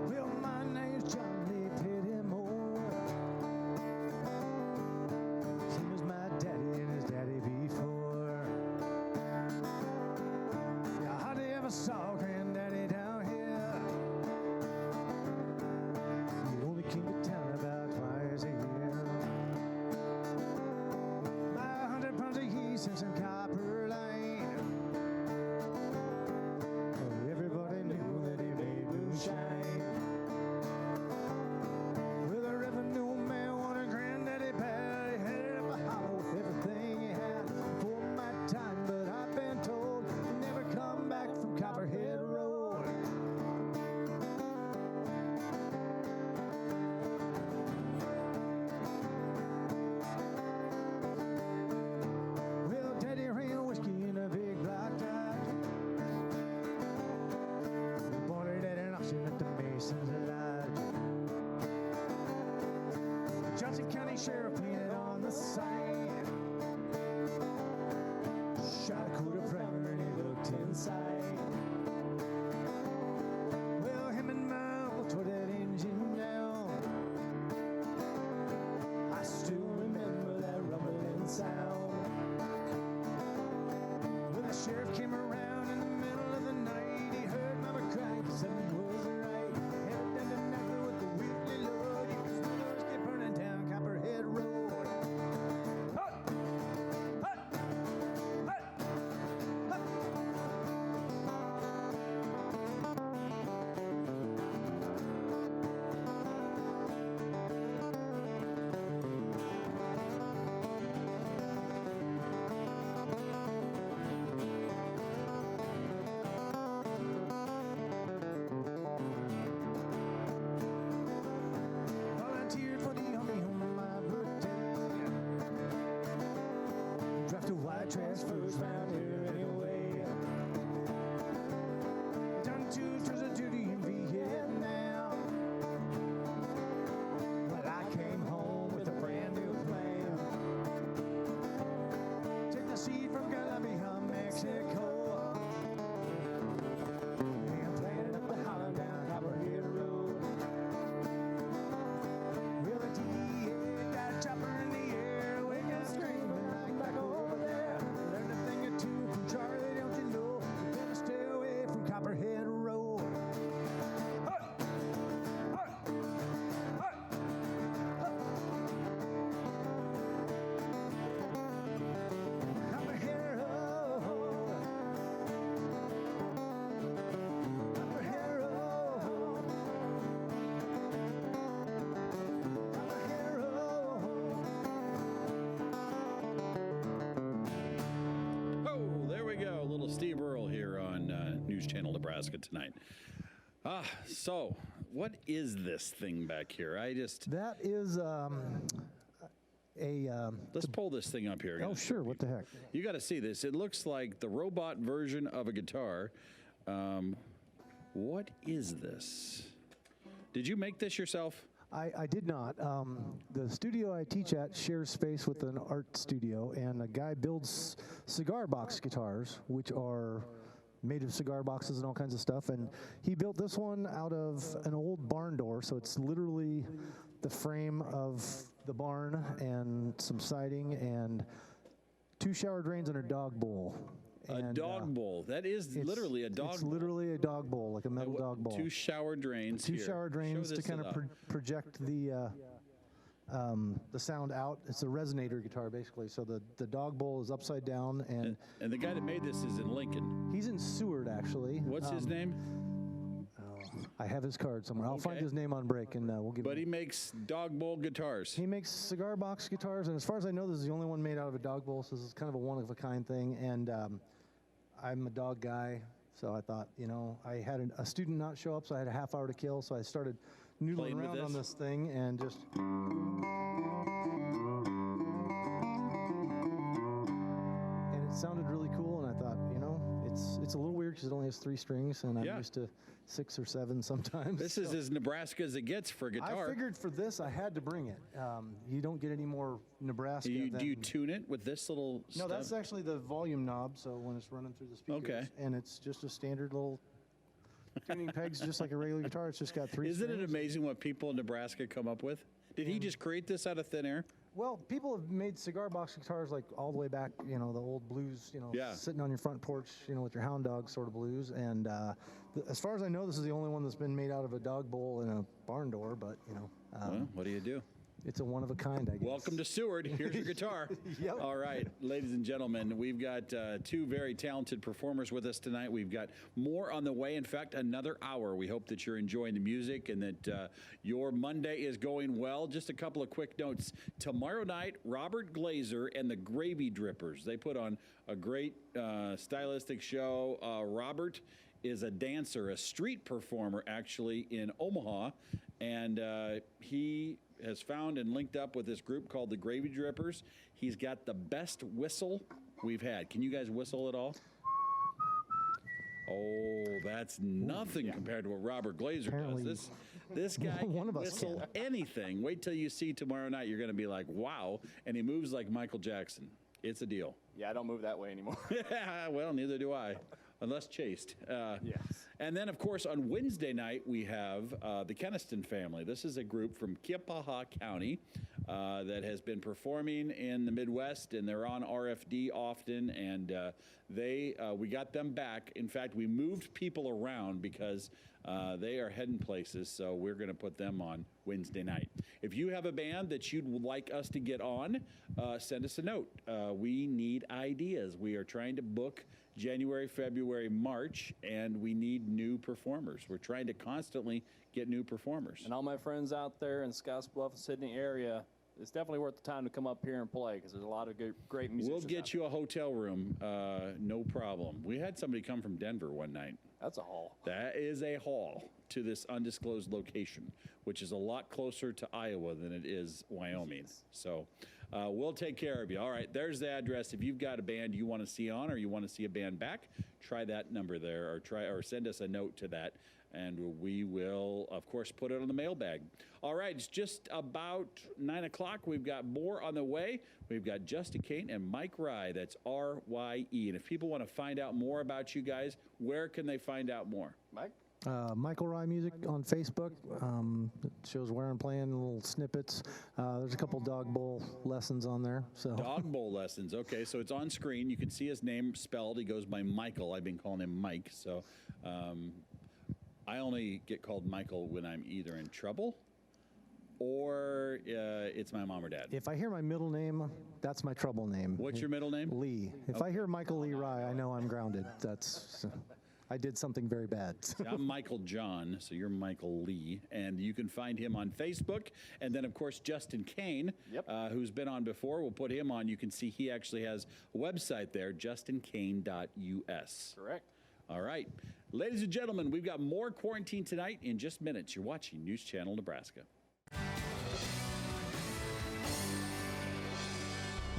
Well, my name's Johnny Pettymore. Same as my daddy and his daddy before. Yeah, I hardly ever saw Granddaddy down here. He only came to town about twice a year. Buy 100 pounds of yeast and some copper line. Oh, everybody knew that he made moonshine. With a revenue man wanted Granddaddy bad. He headed up a hollow with everything he had for my time. But I've been told he never come back from Copperhead Road. Well, Daddy ran whiskey in a big black tie. Bought it at an auction at the Mason's Lodge. Johnson County Sheriff painted on the side. Shot a quarter primer and he looked inside. Well, him and my uncle tore that engine down. I still remember that rumbling sound. When the sheriff came around in the middle of the night, he heard Mama cry, 'cause something wasn't right. Headed down to Napa with the weekly load. He was the get burning down Copperhead Road. Hut! Hut! Hut! Hut! Volunteered for the Army on my birthday. Drafted white transfers round here anyway. Done 2 tours of duty in Vietnam. Well, I came home with a brand new plan. Take the seed from Colombia, Mexico. And planted up the hollow down Copperhead Road. Well, the DEA got a chopper in the air. We got screaming like back over there. Learned a thing or two from Charlie, don't you know? You better stay away from Copperhead Road. Hut! Hut! Hut! Hut! Copperhead Road. Copperhead Road. Copperhead Road. Oh, there we go. Little Steve Earle here on News Channel Nebraska tonight. So what is this thing back here? That is Let's pull this thing up here. oh, sure. What the heck? You got to see this. It looks like the robot version of a guitar. What is this? Did you make this yourself? I did not. The studio I teach at shares space with an art studio, and a guy builds cigar box guitars, which are made of cigar boxes and all kinds of stuff. And he built this one out of an old barn door, so it's literally the frame of the barn and some siding and 2 shower drains and a dog bowl. A dog bowl. That is literally a dog bowl. It's literally a dog bowl, like a metal dog bowl. 2 shower drains. 2 shower drains to kind of project the sound out. It's a resonator guitar, basically. So the dog bowl is upside down. And the guy that made this is in Lincoln. He's in Seward, actually. What's his name? I have his card somewhere. I'll find his name on break, and we'll give. But he makes dog bowl guitars. He makes cigar box guitars, and as far as I know, this is the only one made out of a dog bowl. So this is kind of a one-of-a-kind thing. And I'm a dog guy, so I thought, I had a student not show up, so I had a half hour to kill. So I started noodling around on this thing and just. And it sounded really cool, and I thought, it's a little weird because it only has 3 strings, and I'm used to 6 or 7 sometimes. This is as Nebraska as it gets for a guitar. I figured for this I had to bring it. You don't get any more Nebraska. Do you tune it with this little No, that's actually the volume knob, so when it's running through the speakers. Okay. And it's just a standard little tuning pegs, just like a regular guitar. It's just got 3 Isn't strings. it amazing what people in Nebraska come up with? Did he just create this out of thin air? Well, people have made cigar box guitars like all the way back, the old blues, sitting on your front porch, with your hound dog sort of blues. And as far as I know, this is the only one that's been made out of a dog bowl and a barn door, but, well, what do you do? It's a one of a kind, I guess. Welcome to Seward. Here's your guitar. Yep. All right, ladies and gentlemen, we've got 2 very talented performers with us tonight. We've got more on the way. In fact, another hour. We hope that you're enjoying the music and that your Monday is going well. Just a couple of quick notes. Tomorrow night, Robert Glazer and the Gravy Drippers. They put on a great stylistic show. Robert is a dancer, a street performer, actually, in Omaha. And he has found and linked up with this group called the Gravy Drippers. He's got the best whistle we've had. Can you guys whistle at all? Oh, that's nothing compared to what Robert Glazer does. This guy can whistle anything. Wait till you see tomorrow night. You're going to be like, wow. And he moves like Michael Jackson. It's a deal. Yeah, I don't move that way anymore. Well, neither do I. Unless chased. Yes. And then, of course, on Wednesday night, we have the Keniston family. This is a group from Kipaha County that has been performing in the Midwest, and they're on RFD often, and we got them back. In fact, we moved people around because they are heading places, so we're going to put them on Wednesday night. If you have a band that you'd like us to get on, send us a note. We need ideas. We are trying to book January, February, March, and we need new performers. We're trying to constantly get new performers. And all my friends out there in Scottsbluff and Sydney area, it's definitely worth the time to come up here and play because there's a lot of great musicians. We'll get you a hotel room, no problem. We had somebody come from Denver one night. That's a haul. That is a haul to this undisclosed location, which is a lot closer to Iowa than it is Wyoming. So we'll take care of you. All right, there's the address. If you've got a band you want to see on or you want to see a band back, try that number there or send us a note to that. And we will, of course, put it on the mailbag. All right, it's just about 9 o'clock. We've got more on the way. We've got Justin Kane and Mike Rye. That's R-Y-E. And if people want to find out more about you guys, where can they find out more? Mike? Michael Rye Music on Facebook. It shows where I'm playing, little snippets. There's a couple dog bowl lessons on there. So Dog bowl lessons. Okay, so it's on screen. You can see his name spelled. He goes by Michael. I've been calling him Mike. So I only get called Michael when I'm either in trouble or it's my mom or dad. if I hear my middle name, that's my trouble name. What's your middle name? Lee. If I hear Michael Lee Rye, I know I'm grounded. I did something very bad. I'm Michael John, so you're Michael Lee, and you can find him on Facebook. And then, of course, Justin Kane, who's been on before. We'll put him on. You can see he actually has a website there, justinkane.us. Correct. All right. Ladies and gentlemen, we've got more Quarantine Tonight in just minutes. You're watching News Channel Nebraska.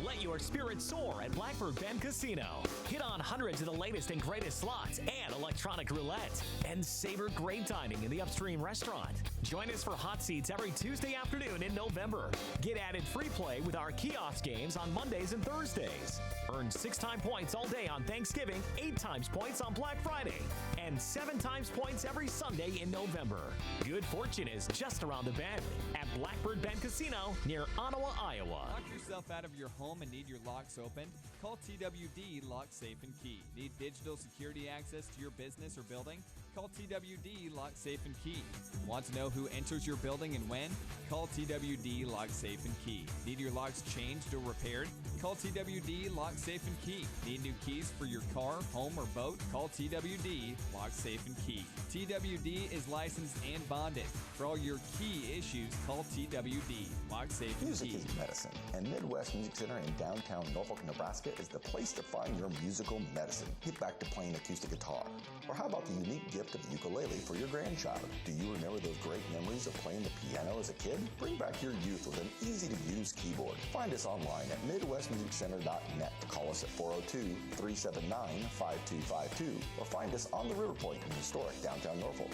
Let your spirits soar at Blackbird Bend Casino. Hit on hundreds of the latest and greatest slots and electronic roulette. And savor great dining in the Upstream restaurant. Join us for hot seats every Tuesday afternoon in November. Get added free play with our kiosk games on Mondays and Thursdays. Earn 6-time points all day on Thanksgiving, 8 times points on Black Friday, and 7 times points every Sunday in November. Good fortune is just around the bend at Blackbird Bend Casino near Ottawa, Iowa. Lock yourself out of your home and need your locks opened? Call TWD Lock Safe and Key. Need digital security access to your business or building? Call TWD Lock Safe and Key. Want to know who enters your building and when? Call TWD Lock Safe and Key. Need your locks changed or repaired? Call TWD Lock Safe and Key. Need new keys for your car, home, or boat? Call TWD Lock Safe and Key. TWD is licensed and bonded. For all your key issues, call TWD Lock Safe and Key. Music is medicine, and Midwest Music Center in downtown Norfolk, Nebraska is the place to find your musical medicine. Get back to playing acoustic guitar. Or how about the unique gift of ukulele for your grandchild? Do you remember those great memories of playing the piano as a kid? Bring back your youth with an easy-to-use keyboard. Find us online at MidwestMusicCenter.net. Call us at 402-379-5252 or find us on the River Point in historic downtown Norfolk.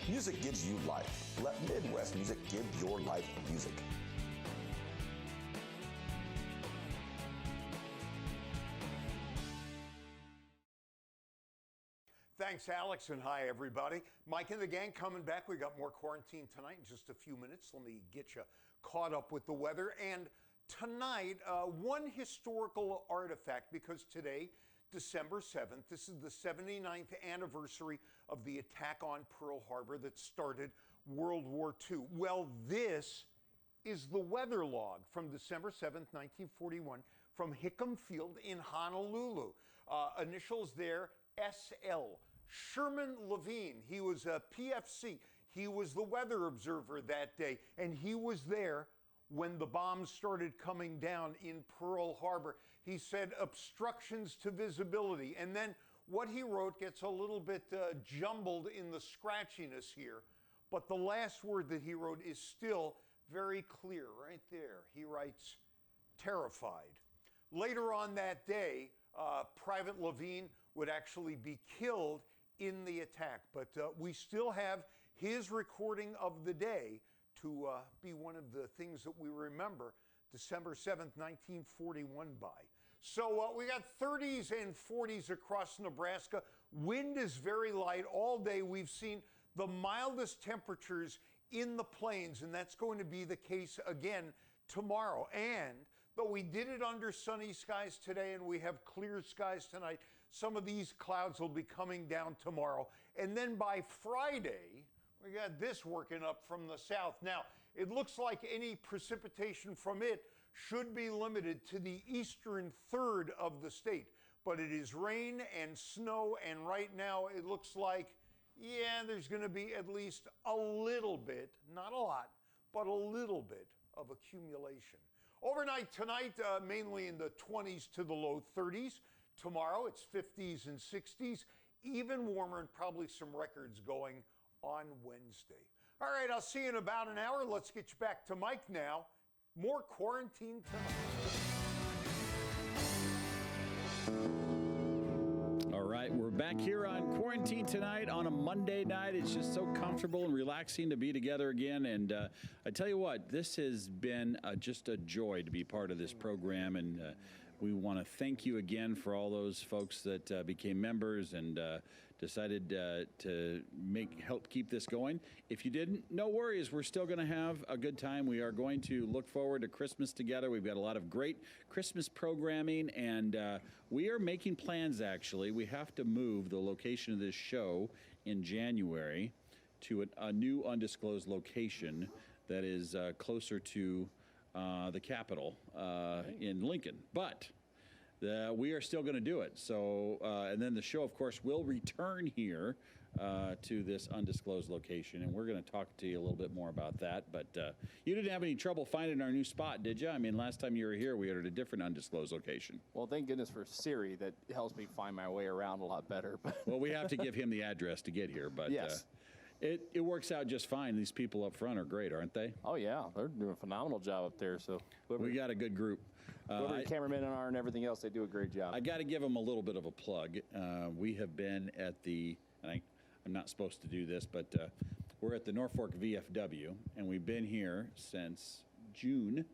Music gives you life. Let Midwest Music give your life music. Thanks, Alex, and hi, everybody. Mike and the gang coming back. We got more quarantine tonight in just a few minutes. Let me get you caught up with the weather. And tonight, one historical artifact, because today, December 7th, this is the 79th anniversary of the attack on Pearl Harbor that started World War II. Well, this is the weather log from December 7th, 1941, from Hickam Field in Honolulu. Initials there, SL. Sherman Levine, he was a PFC. He was the weather observer that day, and he was there when the bombs started coming down in Pearl Harbor. He said obstructions to visibility, and then what he wrote gets a little bit jumbled in the scratchiness here, but the last word that he wrote is still very clear right there. He writes, terrified. Later on that day, Private Levine would actually be killed in the attack. But we still have his recording of the day to be one of the things that we remember December 7th, 1941 by. So we got 30s and 40s across Nebraska. Wind is very light all day. We've seen the mildest temperatures in the plains, and that's going to be the case again tomorrow. And though we did it under sunny skies today and we have clear skies tonight, some of these clouds will be coming down tomorrow. And then by Friday, we got this working up from the south. Now, it looks like any precipitation from it should be limited to the eastern third of the state. But it is rain and snow, and right now it looks like, yeah, there's going to be at least a little bit, not a lot, but a little bit of accumulation. Overnight tonight, mainly in the 20s to the low 30s. Tomorrow, it's 50s and 60s, even warmer, and probably some records going on Wednesday. All right, I'll see you in about an hour. Let's get you back to Mike now. More quarantine tonight. All right, we're back here on Quarantine Tonight on a Monday night. It's just so comfortable and relaxing to be together again. And I tell you what, this has been just a joy to be part of this program. And we want to thank you again for all those folks that became members and decided to help keep this going. If you didn't, no worries. We're still going to have a good time. We are going to look forward to Christmas together. We've got a lot of great Christmas programming, and we are making plans, actually. We have to move the location of this show in January to a new undisclosed location that is closer to the Capitol in Lincoln. But we are still going to do it. So, and then the show, of course, will return here to this undisclosed location, and we're going to talk to you a little bit more about that. But you didn't have any trouble finding our new spot, did you? I mean, last time you were here, we were at a different undisclosed location. Well, thank goodness for Siri. That helps me find my way around a lot better. Well, we have to give him the address to get here, but yes. It works out just fine. These people up front are great, aren't they? Oh, yeah. They're doing a phenomenal job up there. So we got a good group. Whoever the cameramen are and everything else, they do a great job. I got to give them a little bit of a plug. We have been at I'm not supposed to do this, but we're at the Norfolk VFW, and we've been here since June,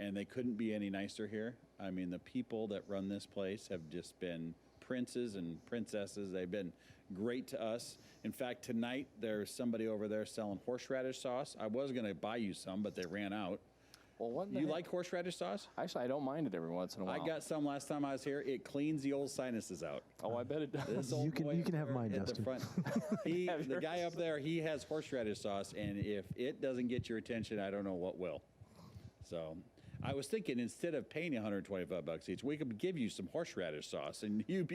and they couldn't be any nicer here. I mean, the people that run this place have just been princes and princesses. They've been great to us. In fact, tonight there's somebody over there selling horseradish sauce. I was going to buy you some, but they ran out. Well, what you like horseradish sauce? Actually, I don't mind it every once in a while. I got some last time I was here. It cleans the old sinuses out. Oh, I bet it does. This old You can have mine, at the Justin. front. The guy up there, he has horseradish sauce, and if it doesn't get your attention, I don't know what will. So I was thinking, instead of paying you $125 each, we could give you some horseradish sauce, and you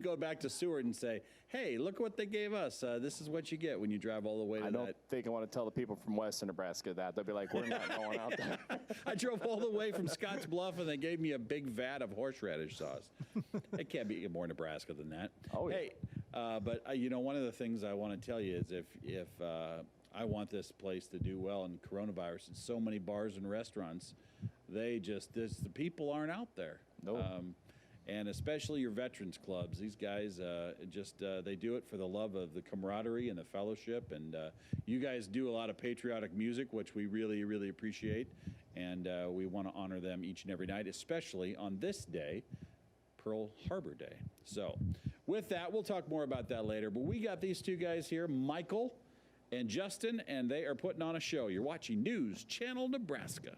go back to Seward and say, "Hey, look what they gave us. This is what you get when you drive all the way to I don't think I want to tell the people from western Nebraska that. They'll be like, we're not going out there. I drove all the way from Scotts Bluff, and they gave me a big vat of horseradish sauce. It can't be more Nebraska than that. Oh, yeah. Hey, but one of the things I want to tell you is if I want this place to do well in coronavirus, and so many bars and restaurants, the people aren't out there. Nope. And especially your veterans clubs. These guys they do it for the love of the camaraderie and the fellowship. And you guys do a lot of patriotic music, which we really, really appreciate. And we want to honor them each and every night, especially on this day, Pearl Harbor Day. So with that, we'll talk more about that later. But we got these two guys here, Michael and Justin, and they are putting on a show. You're watching News Channel Nebraska.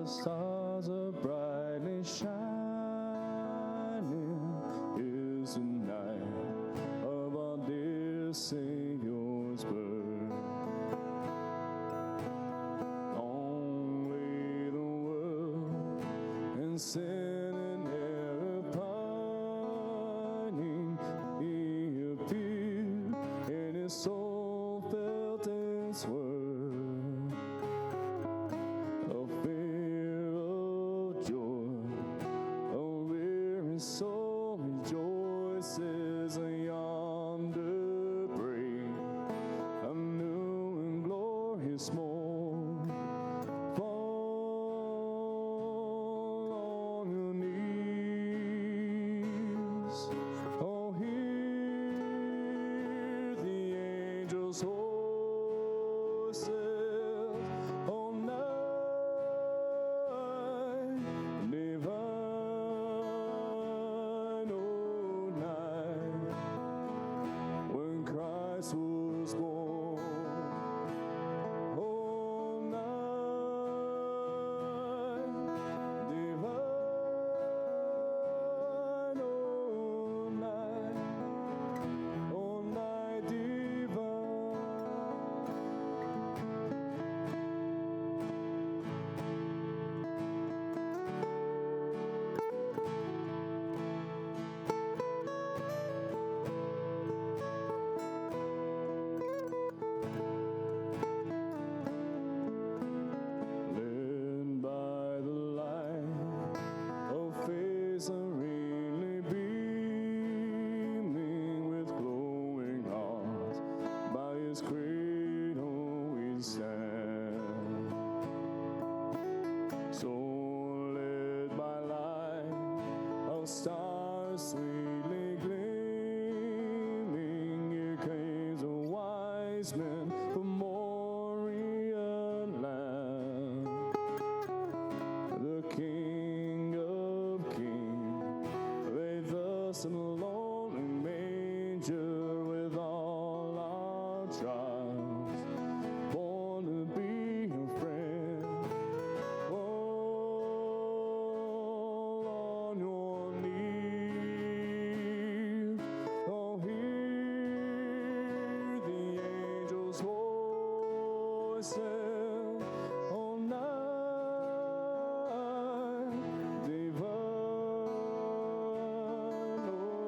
Stars are brightly shining. Is the night of our dear Savior's birth. Only the world and sin and error pining. He appeared, and his soul felt its worth. Soul rejoices yonder break, a new and glorious morn. Fall on your knees. Oh, hear the angels' voices. Oh, night divine. Was born. Oh, night divine. Oh, night divine. Serenely beaming with glowing hearts, by his cradle we stand. So led by light of stars sweetly gleaming, here came the wise men from Moriah land. The King of Kings laid thus in a lonely manger with all our trials, born to be a friend. Fall on your knees. Oh, hear the angels' voices. Oh, night divine. Oh,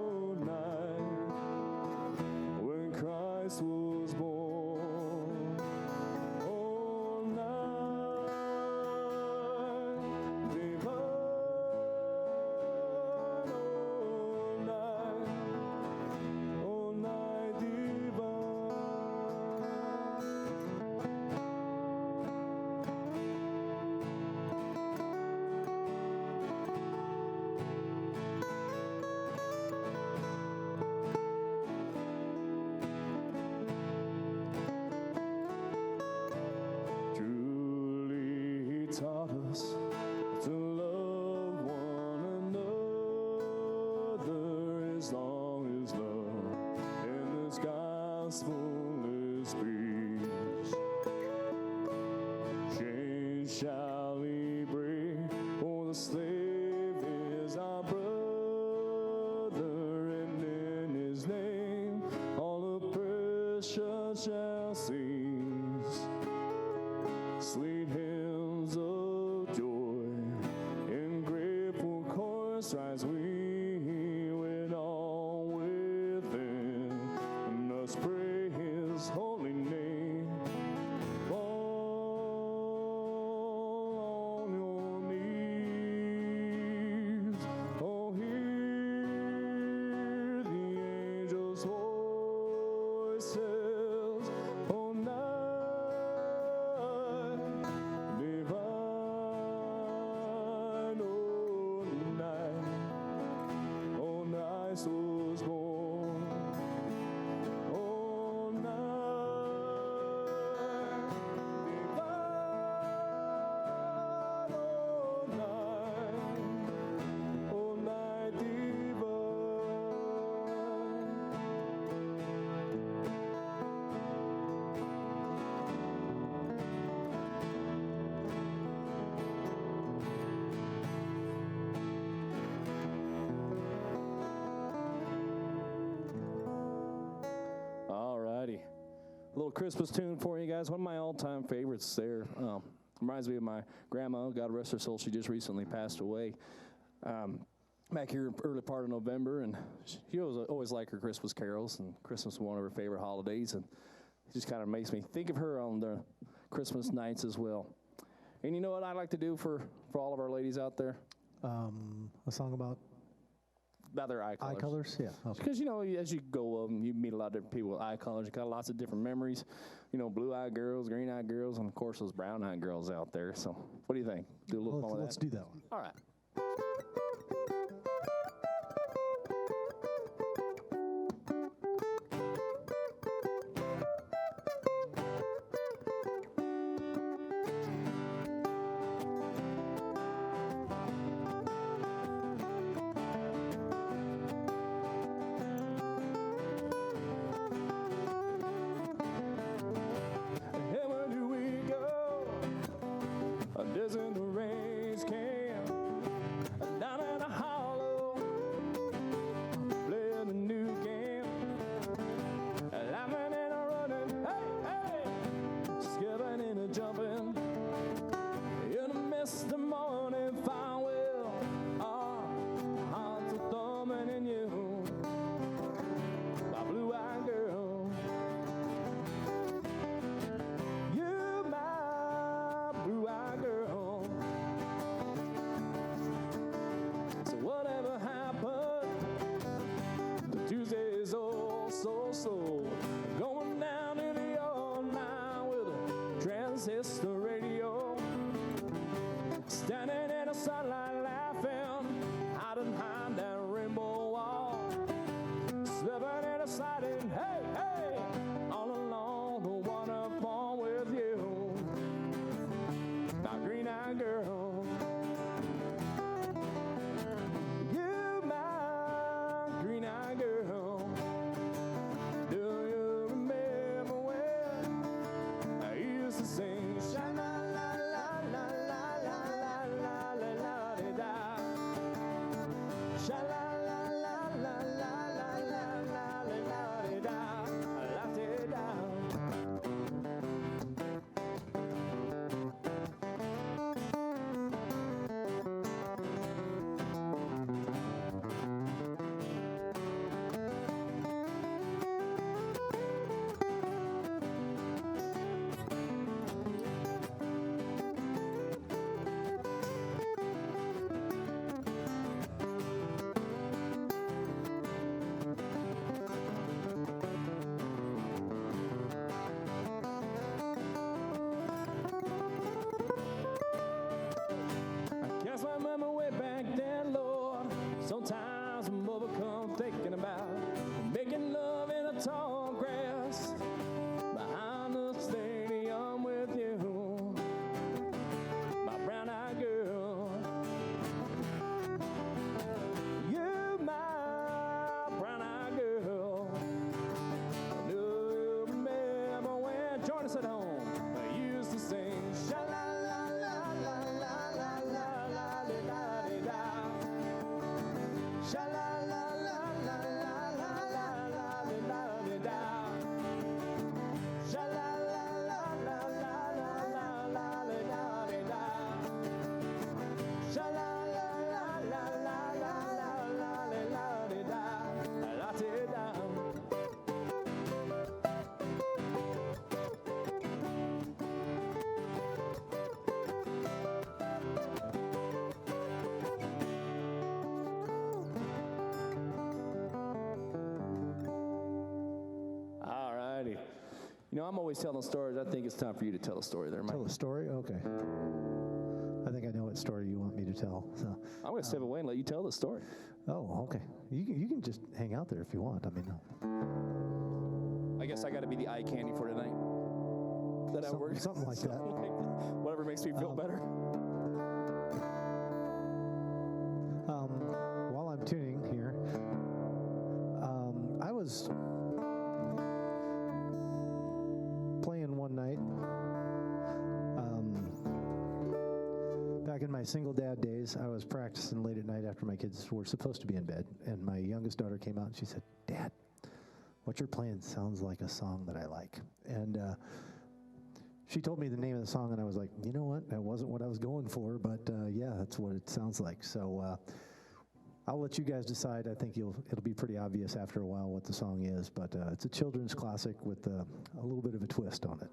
sings sweet hymns of joy. In grateful chorus rise we with all within, and us pray his holy name. Fall on your knees. Oh, hear the angels' voices. Oh, night divine. Oh, night souls born. Oh, night divine. Oh, night divine. All righty. A little Christmas tune for you guys. One of my all-time favorites there. Reminds me of my grandma. God rest her soul. She just recently passed away. Back here early part of November, and she always liked her Christmas carols, and Christmas was one of her favorite holidays, and it just kind of makes me think of her on the Christmas nights as well. And you know what I like to do for all of our ladies out there? A song about Their eye colors. eye colors? Yeah. Okay. Because, you know, as you go, you meet a lot of different people with eye colors. You got lots of different memories. You know, blue-eyed girls, green-eyed girls, and, of course, those brown-eyed girls out there. So what do you think? Do a little more of that? Let's do that one. All right. And where do we go? Doesn't the rain camp down in a hollow You know, I'm always telling stories. I think it's time for you to tell a story there, Mike. Tell a story? Okay. I think I know what story you want me to tell. So I'm going to step away and let you tell the story. Oh, okay. You can just hang out there if you want. I mean, I guess I got to be the eye candy for tonight. That works? Something like that. Whatever makes me feel better. While I'm tuning here, I was playing one night back in my single dad days. I was practicing late at night after my kids were supposed to be in bed, and my youngest daughter came out and she said, "Dad, what you're playing sounds like a song that I like." And she told me the name of the song, and I was like, you know what? That wasn't what I was going for, but yeah, that's what it sounds like. So I'll let you guys decide. I think it'll be pretty obvious after a while what the song is, but it's a children's classic with a little bit of a twist on it.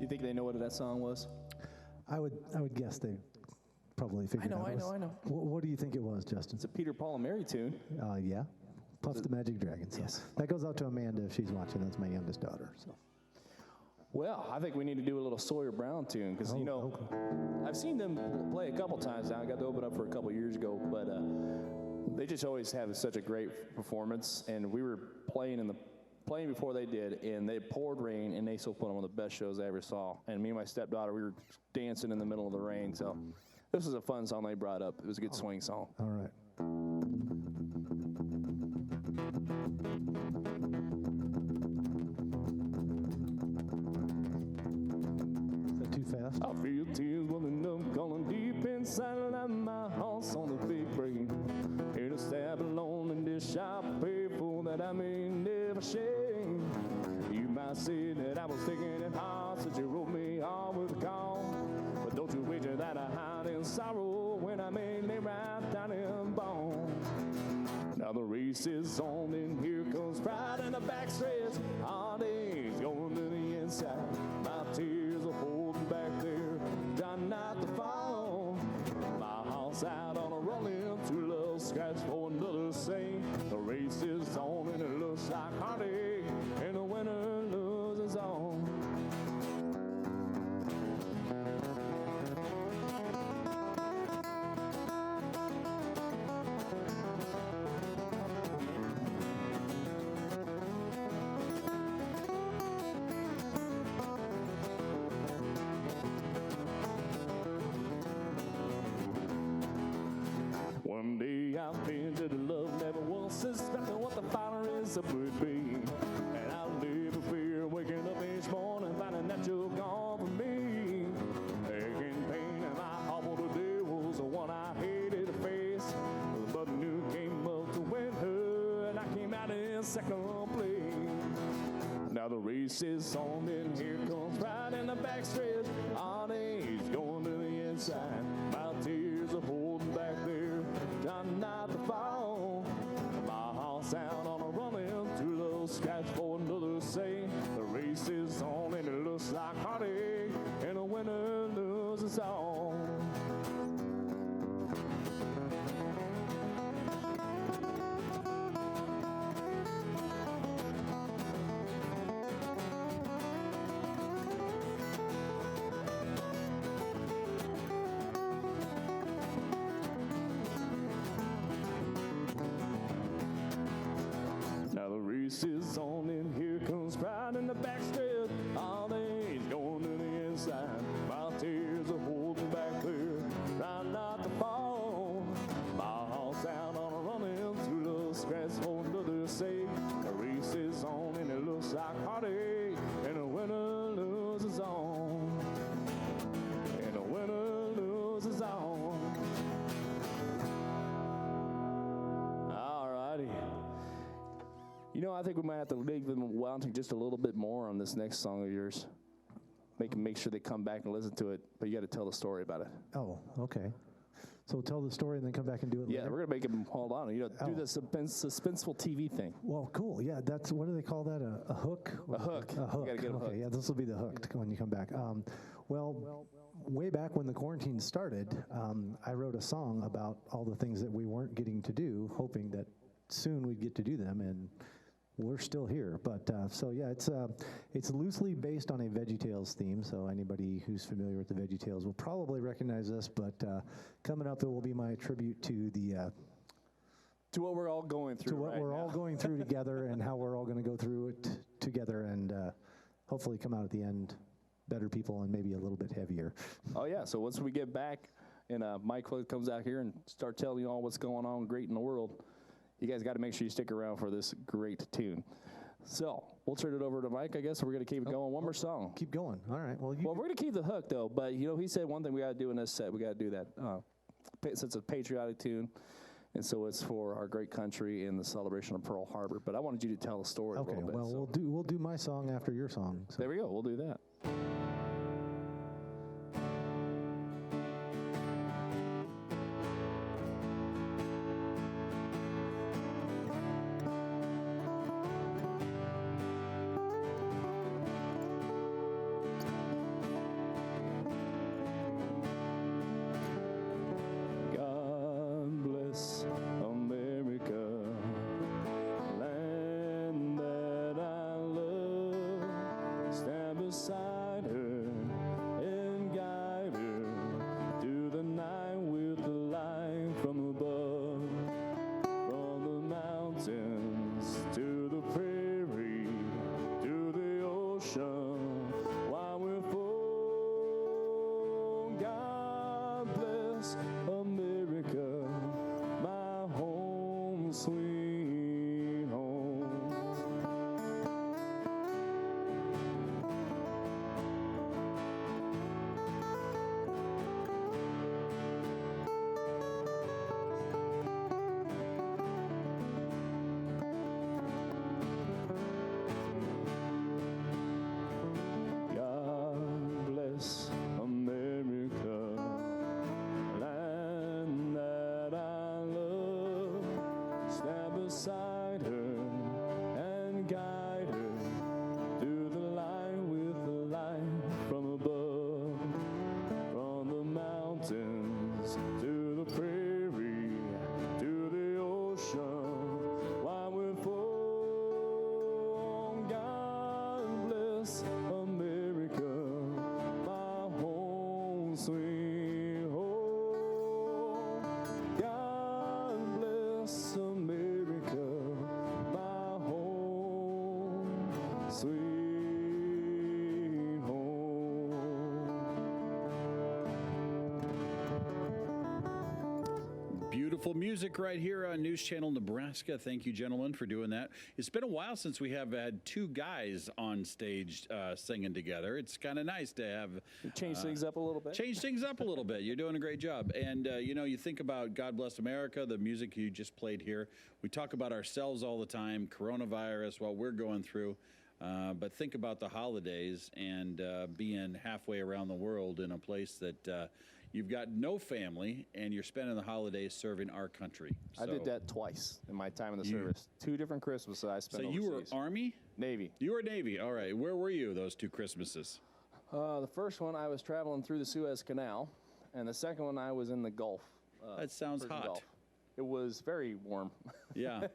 You think they know what that song was? I would guess they probably figured out. I know. What do you think it was, Justin? It's a Peter, Paul, and Mary tune. Yeah. Puff the Magic Dragon. So Yes. that goes out to Amanda if she's watching. That's my youngest daughter. So. Well, I think we need to do a little Sawyer Brown tune because, I've seen them play a couple times now. I got to open up for a couple years ago, but they just always have such a great performance. And we were playing before they did, and they poured rain, and they still put on one of the best shows I ever saw. And me and my stepdaughter, we were dancing in the middle of the rain. So this was a fun song they brought up. It was a good swing song. All right. Is that too fast? I feel tears welling up, calling deep inside of my house on the big break. Here to stab alone in this shop, pay for that I may never share. You might say that I was taking it hard since you wrote me off with a call. But don't you wager that I hide in sorrow when I may lay right down in bone. Now the race is on and here comes pride in the backstretch. Heartache's going to the inside. My tears are holding back there, trying not to fall. My house out on a rolling through love scratch for another saint. The race is on and it looks like heartache, and the winner loses on. One day I'll picture the love never was suspecting what the fire is up would be. And I'll never fear waking in second place. Now the race is on, and here comes right in the backstretch. On he's going to the inside. My tears are holding back there, trying not to fall. My heart's out on a running through those scratch for another say. The race is on, and it looks like heartache, and the winner loses all. Now the race is on, and here comes pride in the backstretch. All days going to the inside. My tears are holding back clear, trying not to fall. My heart's out on a running through the scratch for another sake. The race is on, and it looks like heartache, and the winner loses on. And the winner loses on. All righty. You know, I think we might have to leave them wanting just a little bit more on this next song of yours. Make sure they come back and listen to it, but you got to tell the story about it. Oh, okay. So tell the story and then come back and do it Yeah, later? we're going to make them hold on. Do the suspenseful TV thing. Well, cool. Yeah, that's, what do they call that? A hook? A hook. A hook. You gotta get 'em okay, hooked. yeah, this will be the hook when you come back. Well, way back when the quarantine started, I wrote a song about all the things that we weren't getting to do, hoping that soon we'd get to do them, and we're still here. But so yeah, it's loosely based on a VeggieTales theme. So anybody who's familiar with the VeggieTales will probably recognize this. But coming up, it will be my tribute to the To what we're all going through. to what right we're now. all going through together, and how we're all going to go through it together, and hopefully come out at the end better people and maybe a little bit heavier. Oh yeah. So once we get back, and Mike comes out here and start telling you all what's going on great in the world, you guys got to make sure you stick around for this great tune. So we'll turn it over to Mike, I guess. We're going to keep it going. One more song. Keep going. All right. Well, Well, we're going to keep the hook, though. But, you know, he said one thing we got to do in this set. We got to do that. Since it's a patriotic tune, and so it's for our great country in the celebration of Pearl Harbor. But I wanted you to tell the story okay. a little bit. Well, so. we'll do my song after your song. So. There we go. We'll do that. God bless America, land that I love. Stand beside her and guide her through the night with the light from above. From the mountains to the prairie, to the ocean, while we're full. God bless America, my home, sweet home. God bless America, land that I love. Stand beside her and guide her through the light with the light from above. From the mountains to the prairie, to the ocean, while we're full. God bless America, my home, sweet home. God bless America, Beautiful music right here on News Channel Nebraska. Thank you, gentlemen, for doing that. It's been a while since we have had two guys on stage singing together. It's kind of nice to have... Change things up a little bit. Change things up a little bit. You're doing a great job. And, you think about God Bless America, the music you just played here. We talk about ourselves all the time, coronavirus, what we're going through. But think about the holidays and being halfway around the world in a place that you've got no family and you're spending the holidays serving our country. I did that twice in my time in the service. 2 different Christmases I spent overseas. So you were Army? Navy. You were Navy. All right. Where were you those 2 Christmases? The first one I was traveling through the Suez Canal, and the second one I was in the Gulf. That sounds Persian hot. Gulf. It was very warm. Yeah.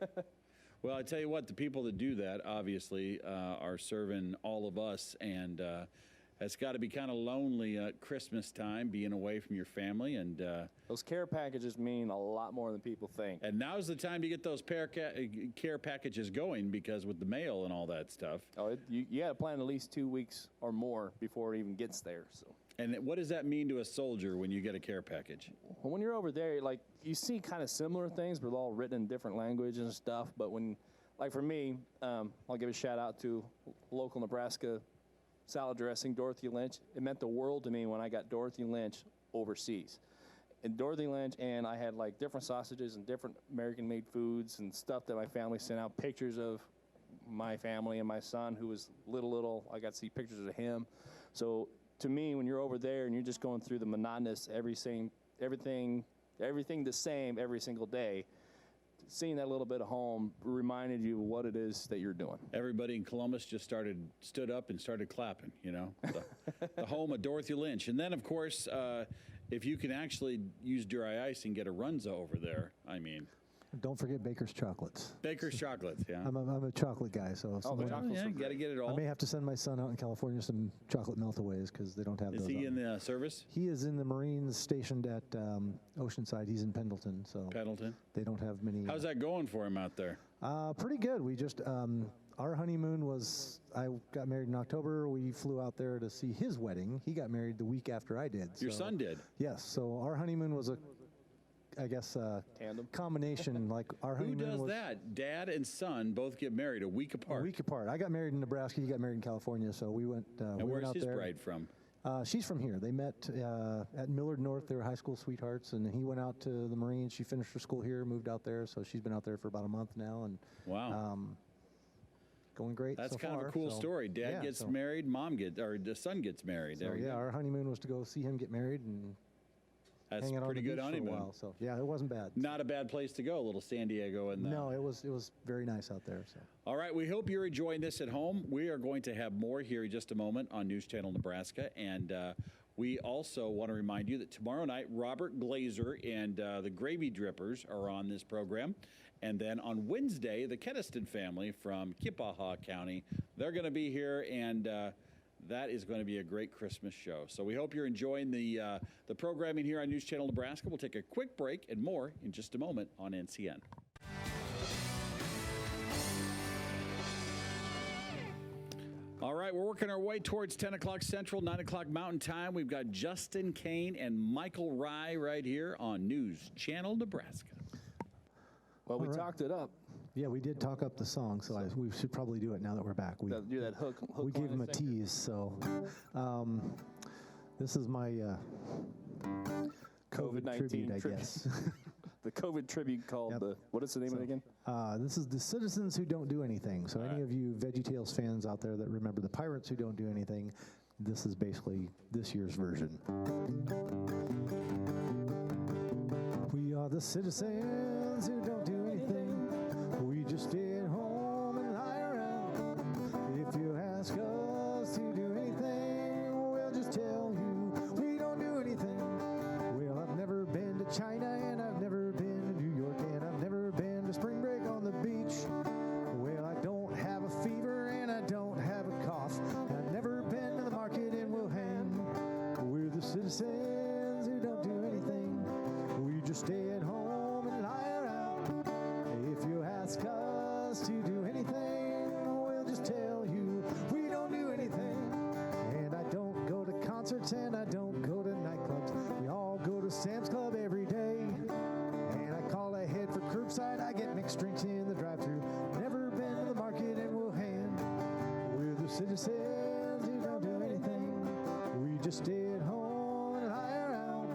Well, I tell you what, the people that do that obviously are serving all of us, and it's got to be kind of lonely at Christmas time, being away from your family. And those care packages mean a lot more than people think. And now's the time to get those care packages going, because with the mail and all that stuff. Oh, you got to plan at least 2 weeks or more before it even gets there. So. And what does that mean to a soldier when you get a care package? Well, when you're over there, like, you see kind of similar things, but all written in different language and stuff. But when, like for me, I'll give a shout out to local Nebraska salad dressing, Dorothy Lynch. It meant the world to me when I got Dorothy Lynch overseas. And Dorothy Lynch, and I had like different sausages and different American-made foods and stuff that my family sent out, pictures of my family and my son who was little. I got to see pictures of him. So to me, when you're over there and you're just going through the monotonous, everything the same every single day, seeing that little bit of home reminded you of what it is that you're doing. Everybody in Columbus just stood up and started clapping, the home of Dorothy Lynch. And then, of course, if you can actually use dry ice and get a Runza over there, I mean... Don't forget Baker's Chocolates. Baker's Chocolates, yeah. I'm a chocolate guy, so if someone, yeah, got to get it all. I may have to send my son out in California some chocolate meltaways because they don't have those. Is he in the service? He is in the Marines stationed at Oceanside. He's in Pendleton, so Pendleton. They don't have many. How's that going for him out there? Pretty good. We just our honeymoon was. I got married in October. We flew out there to see his wedding. He got married the week after I did. Your son did? Yes. So our honeymoon was I guess tandem combination. Like our honeymoon. Who does that? Dad and son both get married a week apart. A week apart. I got married in Nebraska. He got married in California. So we went. And we where's went out his there. bride from? She's from here. They met at Millard North. They were high school sweethearts, and he went out to the Marines. She finished her school here, moved out there, so she's been out there for about a month now. And wow, going great. That's so kind far, of a cool story. Dad gets married, the son gets married. So, yeah, our honeymoon was to go see him get married and. That's hang out pretty on the good beach honeymoon. For a while, so yeah, it wasn't bad. Not a bad place to go, a little San Diego. And no, it was very nice out there. So. All right, we hope you're enjoying this at home. We are going to have more here in just a moment on News Channel Nebraska, and we also want to remind you that tomorrow night Robert Glazer and the Gravy Drippers are on this program, and then on Wednesday the Keniston family from Kippaha County, they're going to be here, and that is going to be a great Christmas show. So we hope you're enjoying the programming here on News Channel Nebraska. We'll take a quick break and more in just a moment on NCN. All right, we're working our way towards 10 o'clock Central, 9 o'clock Mountain Time. We've got Justin Kane and Michael Rye right here on News Channel Nebraska. Well, we talked it up. Yeah, we did talk up the song, so we should probably do it now that we're back. Do that hook we gave him a tease, so this is my COVID tribute, I guess. The COVID tribute called what is the name of it again? This is the Citizens Who Don't Do Anything. So any of you VeggieTales fans out there that remember the Pirates Who Don't Do Anything, this is basically this year's version. We are the citizens who don't do anything. We just stay at home and lie around. If you ask us to do anything, we'll just tell you we don't do anything. Well, I've never been to China, and I've never been to New York, and I've never been to spring break on the beach. Well, I don't have a fever, and I don't have a cough. I've never been to the market in Wuhan. We're the citizens who don't do anything. We just stay at home and lie around. If you ask us to do anything, we'll just tell you we don't do anything. And I don't go to concerts and I don't go to nightclubs. We all go to Sam's Club every day. And I call citizens who don't do anything. We just stay at home and lie around.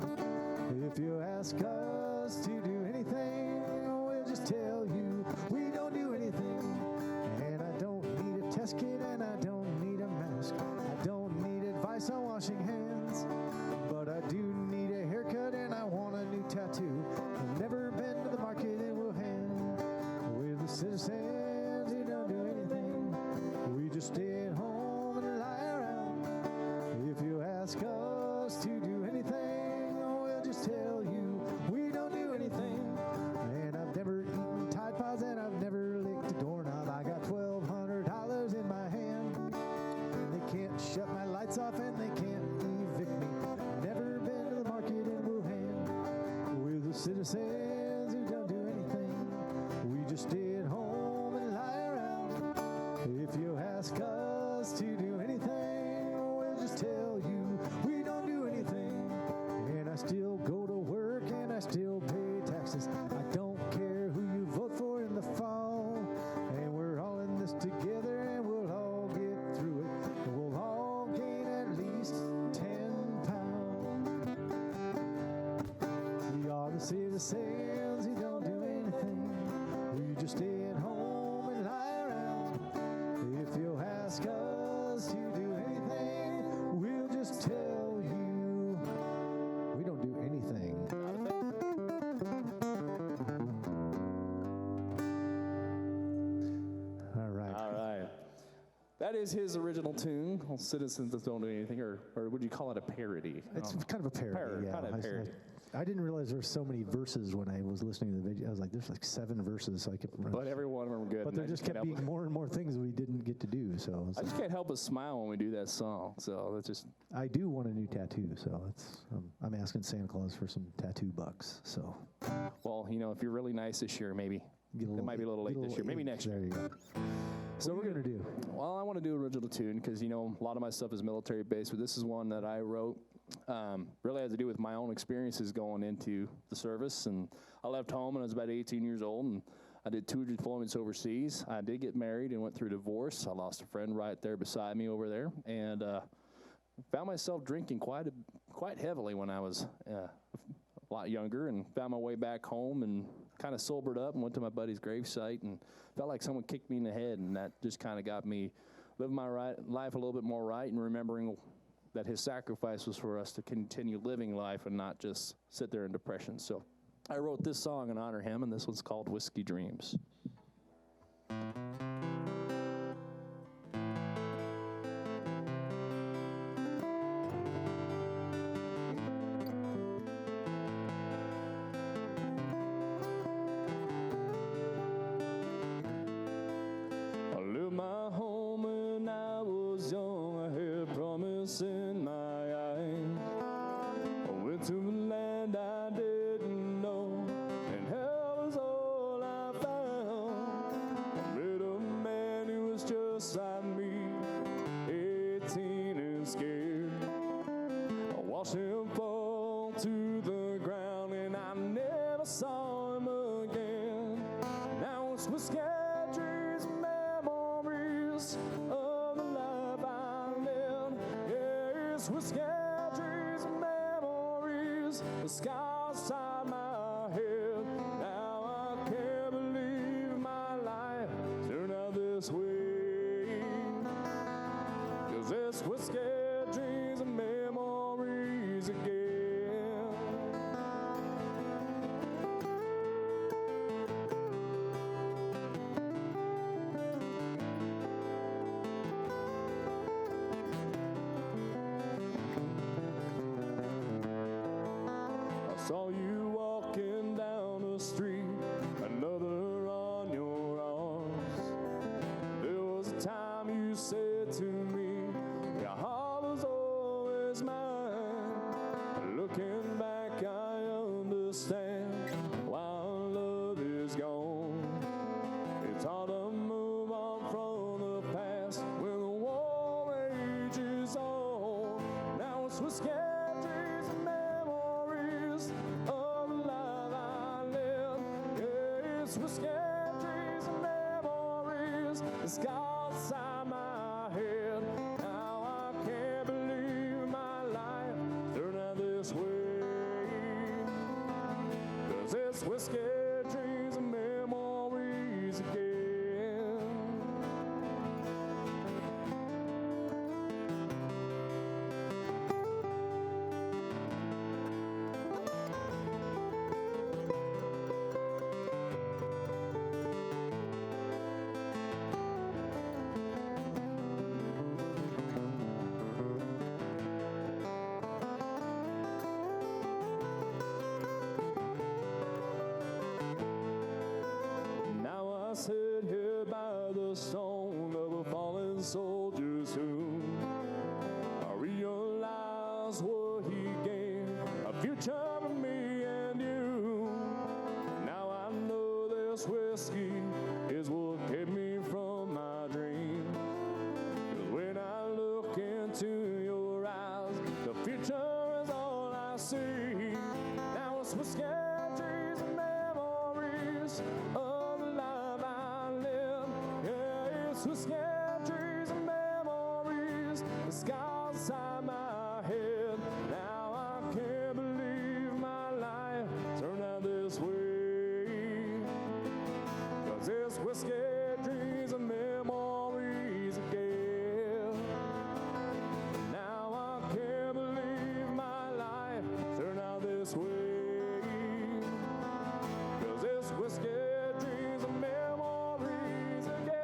If you ask us to do anything, we'll just tell you we don't do anything. And I don't need a test kit and I don't need a mask. I don't need advice on washing hands. But I do need a haircut and I want a new tattoo. I've never been to the market in Wuhan with the citizens who don't do anything. We just stay at home and lie around. If you ask us to do anything, we'll just tell you we don't do anything. And I've never eaten Tide Pods and I've never licked a doorknob. I got $1,200 in my hand. They can't shut my lights off and they can't evict me. Never been to the market in Wuhan with the citizens who don't do anything. We just stay at home and lie around. If you ask us to do anything, we'll just tell you we don't do anything. And I still go to work and I still pay taxes. I don't care who you vote for in the fall. And we're all in this together and we'll all get through it. And we'll all gain at least 10 pounds. We are the citizens who don't do anything. We just stay at home and lie around. If you ask us to do anything, we'll just tell you we don't do anything. All right. All right. That is his original tune, Citizens That Don't Do Anything, or would you call it a parody? It's kind of a parody. Yeah. Kind of parody. I didn't realize there were so many verses when I was listening to the video. I was like, there's like 7 verses, so I kept. But every one of them were good. But there just kept being more and more things we didn't get to do. So I just can't help but smile when we do that song. So that's just. I do want a new tattoo, so it's. I'm asking Santa Claus for some tattoo bucks. So. Well, if you're really nice this year, maybe it might be a little late this year. Maybe next year. There you go. So what we're gonna do? Well, I want to do an original tune because a lot of my stuff is military based, but this is one that I wrote. Really has to do with my own experiences going into the service, and I left home when I was about 18 years old, and I did 2 deployments overseas. I did get married and went through divorce. I lost a friend right there beside me over there, and found myself drinking quite heavily when I was a lot younger, and found my way back home and kind of sobered up and went to my buddy's gravesite and felt like someone kicked me in the head, and that just kind of got me living my life a little bit more right and remembering that his sacrifice was for us to continue living life and not just sit there in depression. So I wrote this song in honor of him, and this one's called Whiskey Dreams. In my eyes, I went to the land I didn't know, and hell is all I found. I met a man who was just like me, 18 and scared. I watched him fall to the ground, and I never saw him again. Now it's whiskey dreams and memories of the life I lived. Whiskey dreams and memories, the scars inside my head. Now I can't believe my life turned out this way. 'Cause it's whiskey dreams and memories again. Saw you walking down the street, another on your arms. There was a time you said to me, your heart was always mine. Looking back, I understand why our love is gone. It's hard to move on from the past when the war rages on. Now it's whiskey dreams and memories of the life I live. Yeah, it's whiskey dreams and memories, the scars inside my head. sit here by the stone of a fallen soldier's tomb. I realize what he gave, a future for me and you. Now I know this whiskey is what kept me from my dream. 'Cause when I look into your eyes, the future is all I see. Now it's whiskey, dreams, and memories of the life I live. Yeah, it's whiskey, dreams, and memories, the scars inside my head. Now I can't believe my life turned out this way. 'Cause it's whiskey, dreams, and memories again. Now I can't believe my life turned out this way. 'Cause it's whiskey, dreams, and memories again.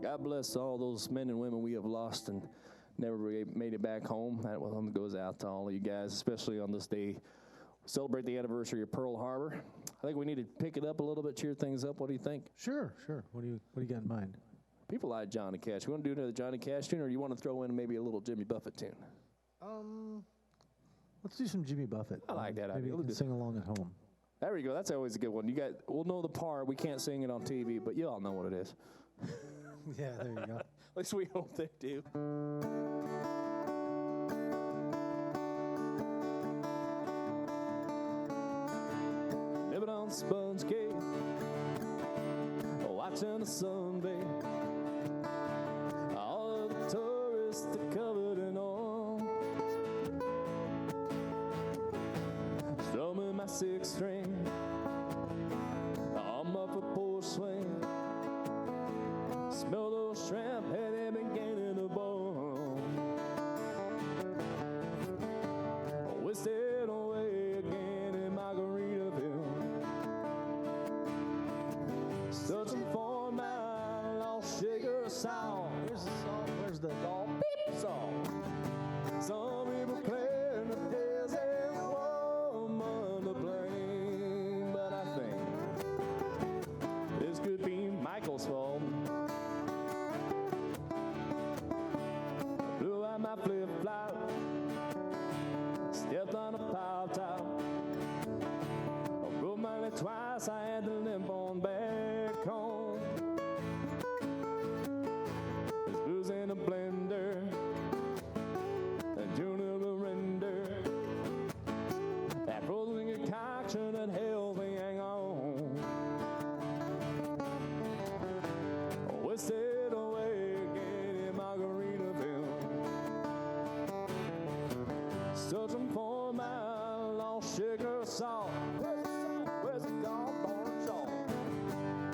God bless all those men and women we have lost and never made it back home. That one goes out to all of you guys, especially on this day. Celebrate the anniversary of Pearl Harbor. I think we need to pick it up a little bit, cheer things up. What do you think? Sure. What do you got in mind? People like Johnny Cash. You want to do another Johnny Cash tune, or you want to throw in maybe a little Jimmy Buffett tune? Let's do some Jimmy Buffett. I like that Maybe idea. you can sing along at home. There we go. That's always a good one. We'll know the part. We can't sing it on TV, but you all know what it is. Yeah, there you go. At least we hope they do. Living on Sponge Cave, watching the sun bathe. All of the tourists are covered in oil. Strumming my six string on my four swing. Smell those shrimp, hey, they beginning to boil. We stayed away again in Margaritaville, searching for my lost sugar song. Here's the song. Where's the All beep song. Some people claim that there's a woman to blame, but I think this could be Michael's fault. Blew out my flip-flop, stepped on a pile top. I broke my leg twice, I had to limp on back home. There's booze in a blender, and Junior will render. That frozen concoction that helps me hang on. We stayed away again in Margaritaville, searching for my lost sugar salt. Where's the gone born salt?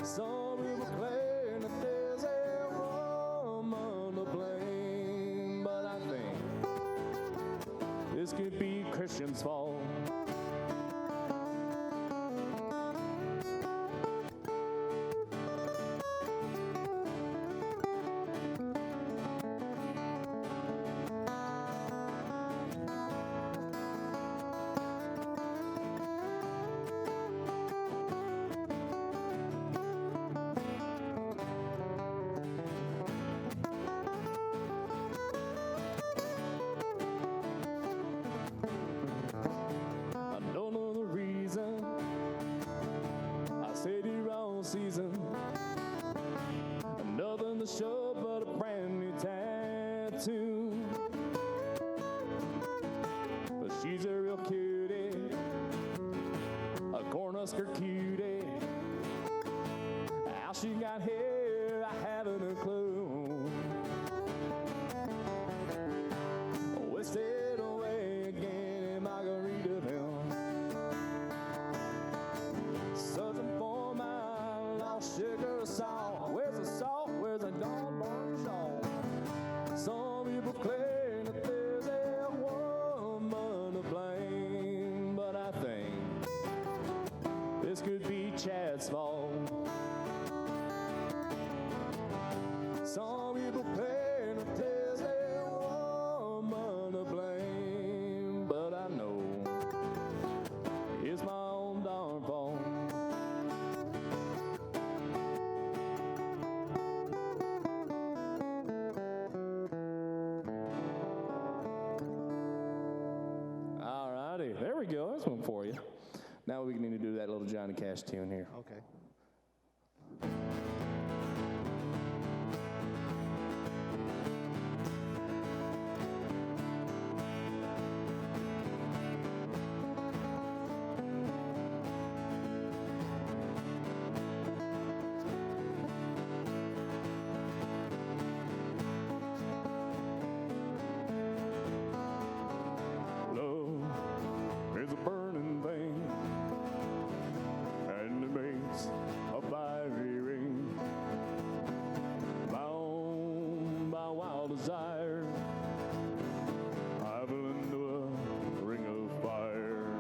Some people claim that there's a woman to blame, but I think this could be Christian's fault. I don't know the reason I said the wrong season. Nothing to show but a brand new tattoo. But she's a real cutie, a Cornhusker cutie. How she got here, I haven't a clue. We stayed away again in Margaritaville, searching for my lost sugar salt. Where's the salt? Where's the dawn born salt? Some people claim that there's a woman to blame, but I think this this could be Chad's fault. Some people paint a Tesla woman to blame, but I know it's my own darn fault. All righty, there we go. That's one for you. Now we need to do that little Johnny Cash tune here. Okay. Love is a burning thing, and it makes a fiery ring, bound by wild desire. I fell into a ring of fire.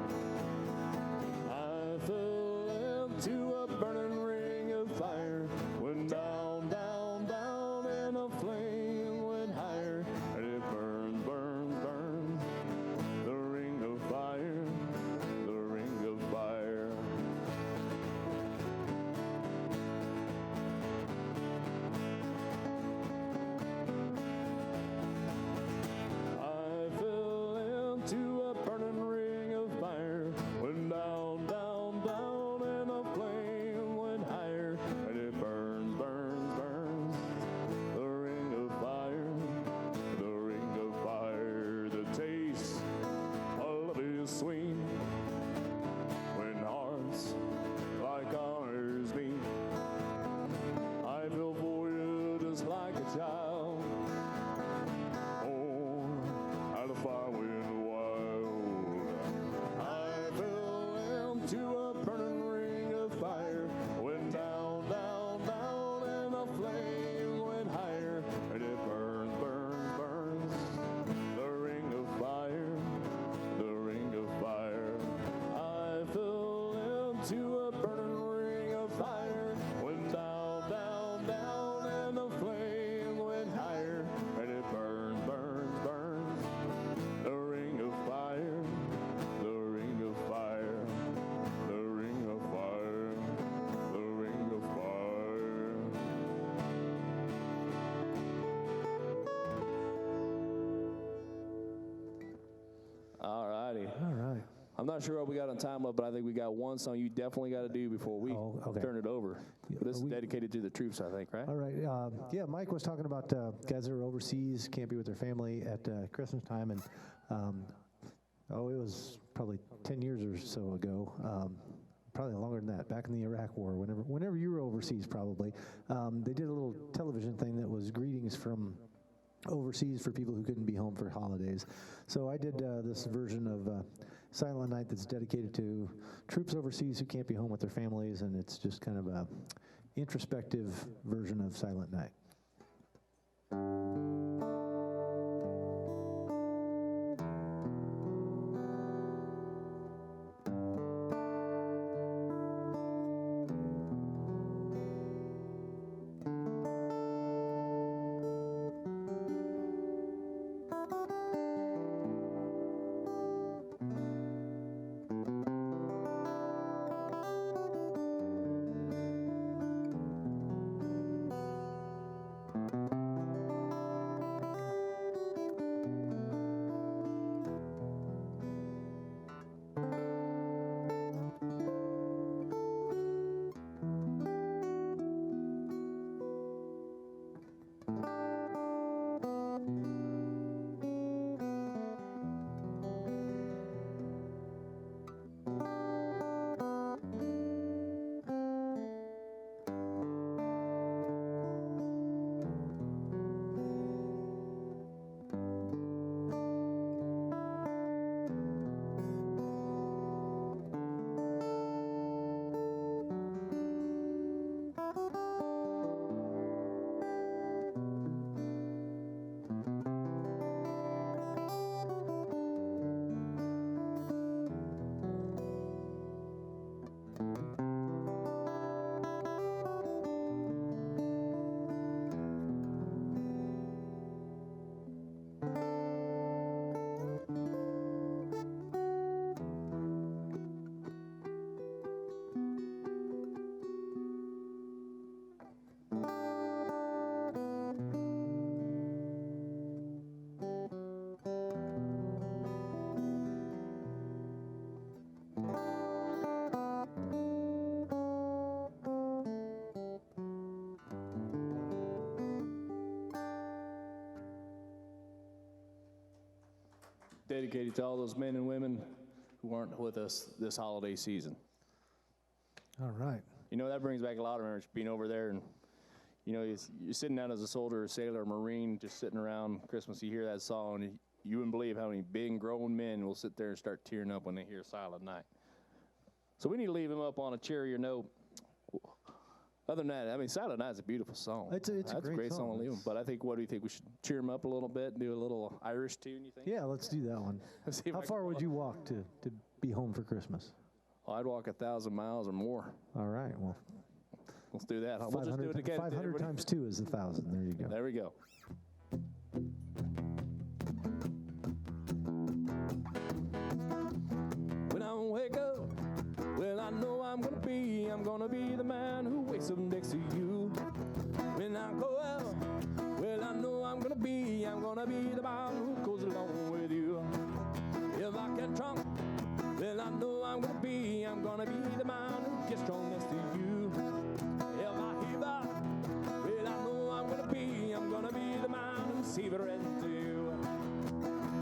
I fell into a burning ring of fire. Went down, down, down, and a flame went higher, and it burns, burns, burns. The ring of fire, the ring of fire. I fell into a burning ring of fire. Went down, down, down, and a flame went higher, and it burns, burns, burns. The ring of fire, the ring of fire. The taste of love is sweet when hearts like ours meet. I feel for you just like a child. Oh, out of fire wind wild. I fell into a burning ring of fire. Went down, down, down, and a flame went higher, and it burns, burns, burns. The ring of fire, the ring of fire. I fell into a burning ring of fire. Went down, down, down, and the flame went higher, and it burns, burns, burns. The ring of fire, the ring of fire, the ring of fire, the ring of fire. All righty. All right. I'm not sure what we got on time left, but I think we got one song you definitely got to do before we Oh, okay. turn it over. This is dedicated to the troops, I think, right? All right. Yeah, Mike was talking about guys that are overseas, can't be with their family at Christmas time. And, it was probably 10 years or so ago, probably longer than that, back in the Iraq War, whenever you were overseas probably. They did a little television thing that was greetings from overseas for people who couldn't be home for holidays. So I did this version of Silent Night that's dedicated to troops overseas who can't be home with their families, and it's just kind of a introspective version of Silent Night. dedicated to all those men and women who aren't with us this holiday season. All right. You know, that brings back a lot of memories, being over there and, you know, you're sitting down as a soldier, a sailor, a Marine, just sitting around Christmas, you hear that song, and you wouldn't believe how many big grown men will sit there and start tearing up when they hear Silent Night. So we need to leave them up on a cheerier note. Other than that, I mean, Silent Night's a beautiful song. It's a great song to leave them. But I think, what do you think? We should cheer them up a little bit, do a little Irish tune, you think? Yeah, let's do that one. How far would you walk to be home for Christmas? Oh, I'd walk 1,000 miles or more. All right, well. Let's do that. We'll just do it again. 500 times 2 is 1,000. There you go. There we go. When I wake up, well, I know I'm gonna be the man who wakes up next to you. When I go out, well, I know I'm gonna be the man who goes along with you. If I get drunk, well, I know I'm gonna be the man who gets drunk next to you. If I hear that, well, I know I'm gonna be the man who save it right to you.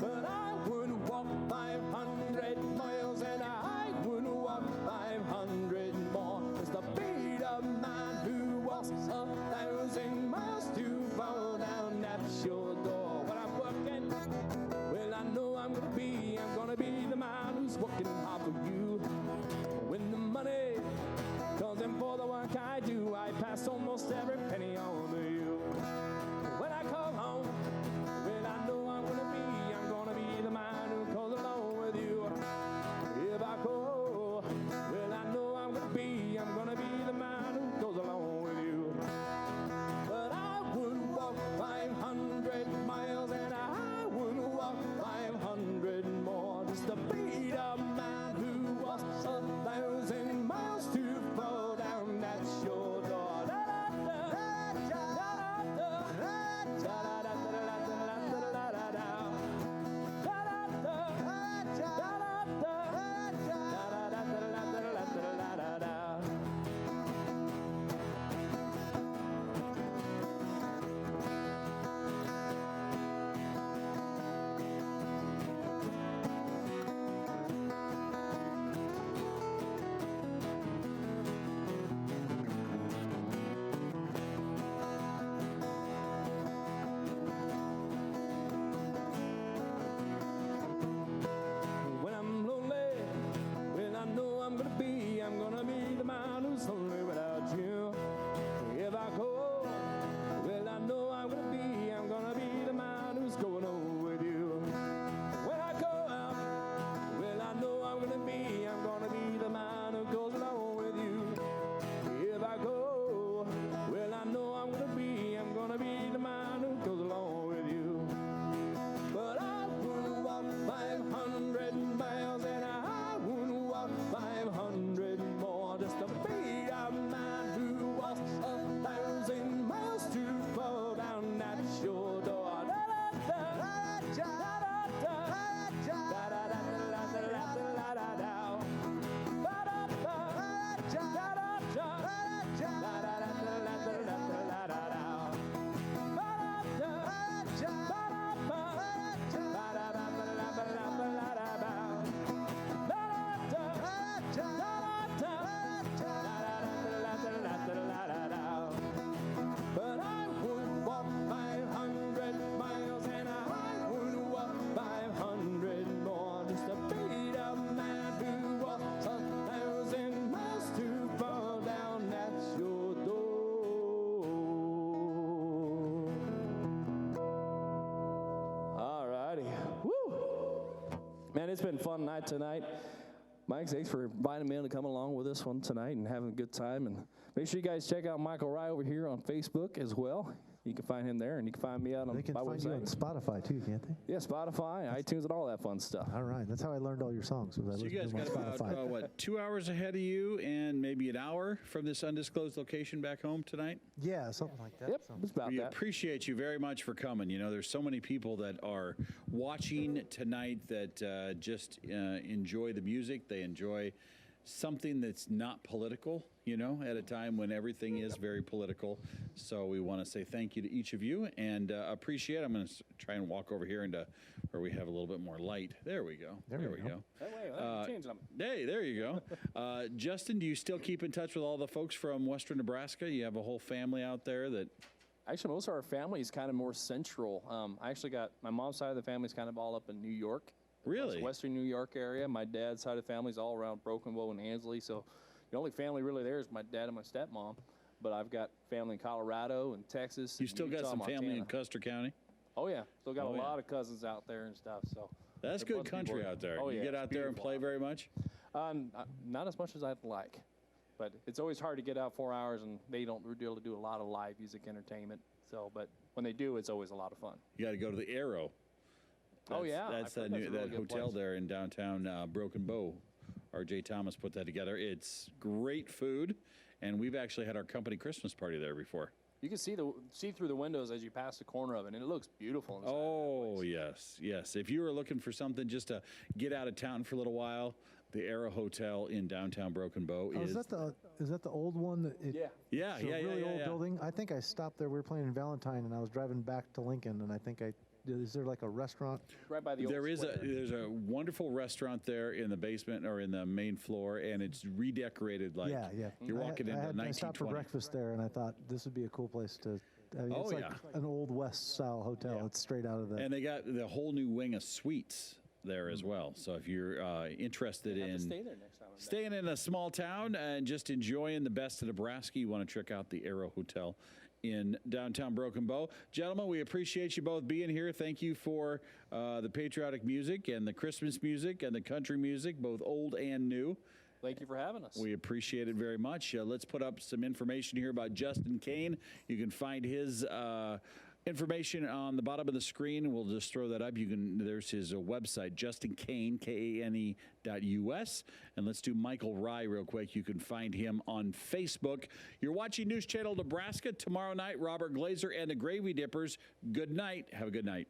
But I wouldn't walk 500 miles, and I wouldn't walk 500 more. Just to be the man who walks 1,000 miles to fall down at your door. When I'm working, well, I know I'm gonna be the man who's working hard for you. When the money comes in for the work I do, I pass almost every penny on to you. When I come home, well, I know I'm gonna be the man who goes along with you. If I go, well, I know I'm gonna be the man who goes along with you. But I wouldn't walk 500 miles, and I wouldn't walk 500 more, just to be the man who walks 1,000 miles to fall down at your door. When I'm lonely, well, I know I'm gonna be the man who's lonely without you. If I go, well, I know I'm gonna be the man who's going on with you. When I go out, well, I know I'm gonna be the man who goes along with you. If I go, well, I know I'm gonna be the man who goes along with you. But I wouldn't walk 500 miles, and I wouldn't walk 500 more, just to be a man who walks 1,000 miles to fall down at your door. But I wouldn't walk 500 miles, and I wouldn't walk 500 more, just to be the man who walks 1,000 miles to fall down at your door. All righty. Woo! Man, it's been a fun night tonight. Mike, thanks for inviting me in to come along with this one tonight and having a good time. And make sure you guys check out Michael Rye over here on Facebook as well. You can find him there, and you can find me out on They can my find website. you on Spotify too, can't they? Yeah, Spotify, iTunes, and all that fun stuff. All right, that's how I learned all your songs. Was I So you listened guys to them on got about, Spotify. 2 hours ahead of you and maybe an hour from this undisclosed location back home tonight? Yeah, something like that. Yep, it's about We that. appreciate you very much for coming. You know, there's so many people that are watching tonight that just enjoy the music. They enjoy something that's not political. you know, at a time when everything is very political. So we want to say thank you to each of you and appreciate it. I'm going to try and walk over here into where we have a little bit more light. There we go. There we go. Hey, there you go. Justin, do you still keep in touch with all the folks from Western Nebraska? You have a whole family out there that... Actually, most of our family is kind of more central. I actually got my mom's side of the family is kind of all up in New York. Really? Western New York area. My dad's side of the family is all around Broken Bow and Ansley. So the only family really there is my dad and my stepmom. But I've got family in Colorado and Texas. You still got some family in Custer County? Oh, yeah. Still got a lot of cousins out there and stuff. So that's good country out there. Oh, you get out there and play very much? Not as much as I'd like. But it's always hard to get out 4 hours, and they don't really do a lot of live music entertainment. So, but when they do, it's always a lot of fun. You got to go to the Arrow. That's that hotel there in downtown Broken Bow. R.J. Thomas put that together. It's great food, and we've actually had our company Christmas party there before. You can see through the windows as you pass the corner of it, and it looks beautiful. Oh, yes. If you were looking for something just to get out of town for a little while, the Arrow Hotel in downtown Broken Bow is that the old one? Yeah, really old building. I think I stopped there. We were playing in Valentine, and I was driving back to Lincoln, and I think is there like a restaurant? Right by the old There's square. a wonderful restaurant there in the basement or in the main floor, and it's redecorated like you're walking into 1920. I stopped for breakfast there, and I thought this would be a cool place to. It's like an old West style hotel. It's straight out of the. And they got the whole new wing of suites there as well. So if you're interested in stay there next time staying in a small town and just enjoying the best of Nebraska, you want to check out the Arrow Hotel in downtown Broken Bow. Gentlemen, we appreciate you both being here. Thank you for the patriotic music and the Christmas music and the country music, both old and new. Thank you for having us. We appreciate it very much. Let's put up some information here about Justin Kane. You can find his information on the bottom of the screen. We'll just throw that up. There's his website, JustinKane, KANE.us. And let's do Michael Rye real quick. You can find him on Facebook. You're watching News Channel Nebraska. Tomorrow night, Robert Glazer and the Gravy Dippers. Good night. Have a good night.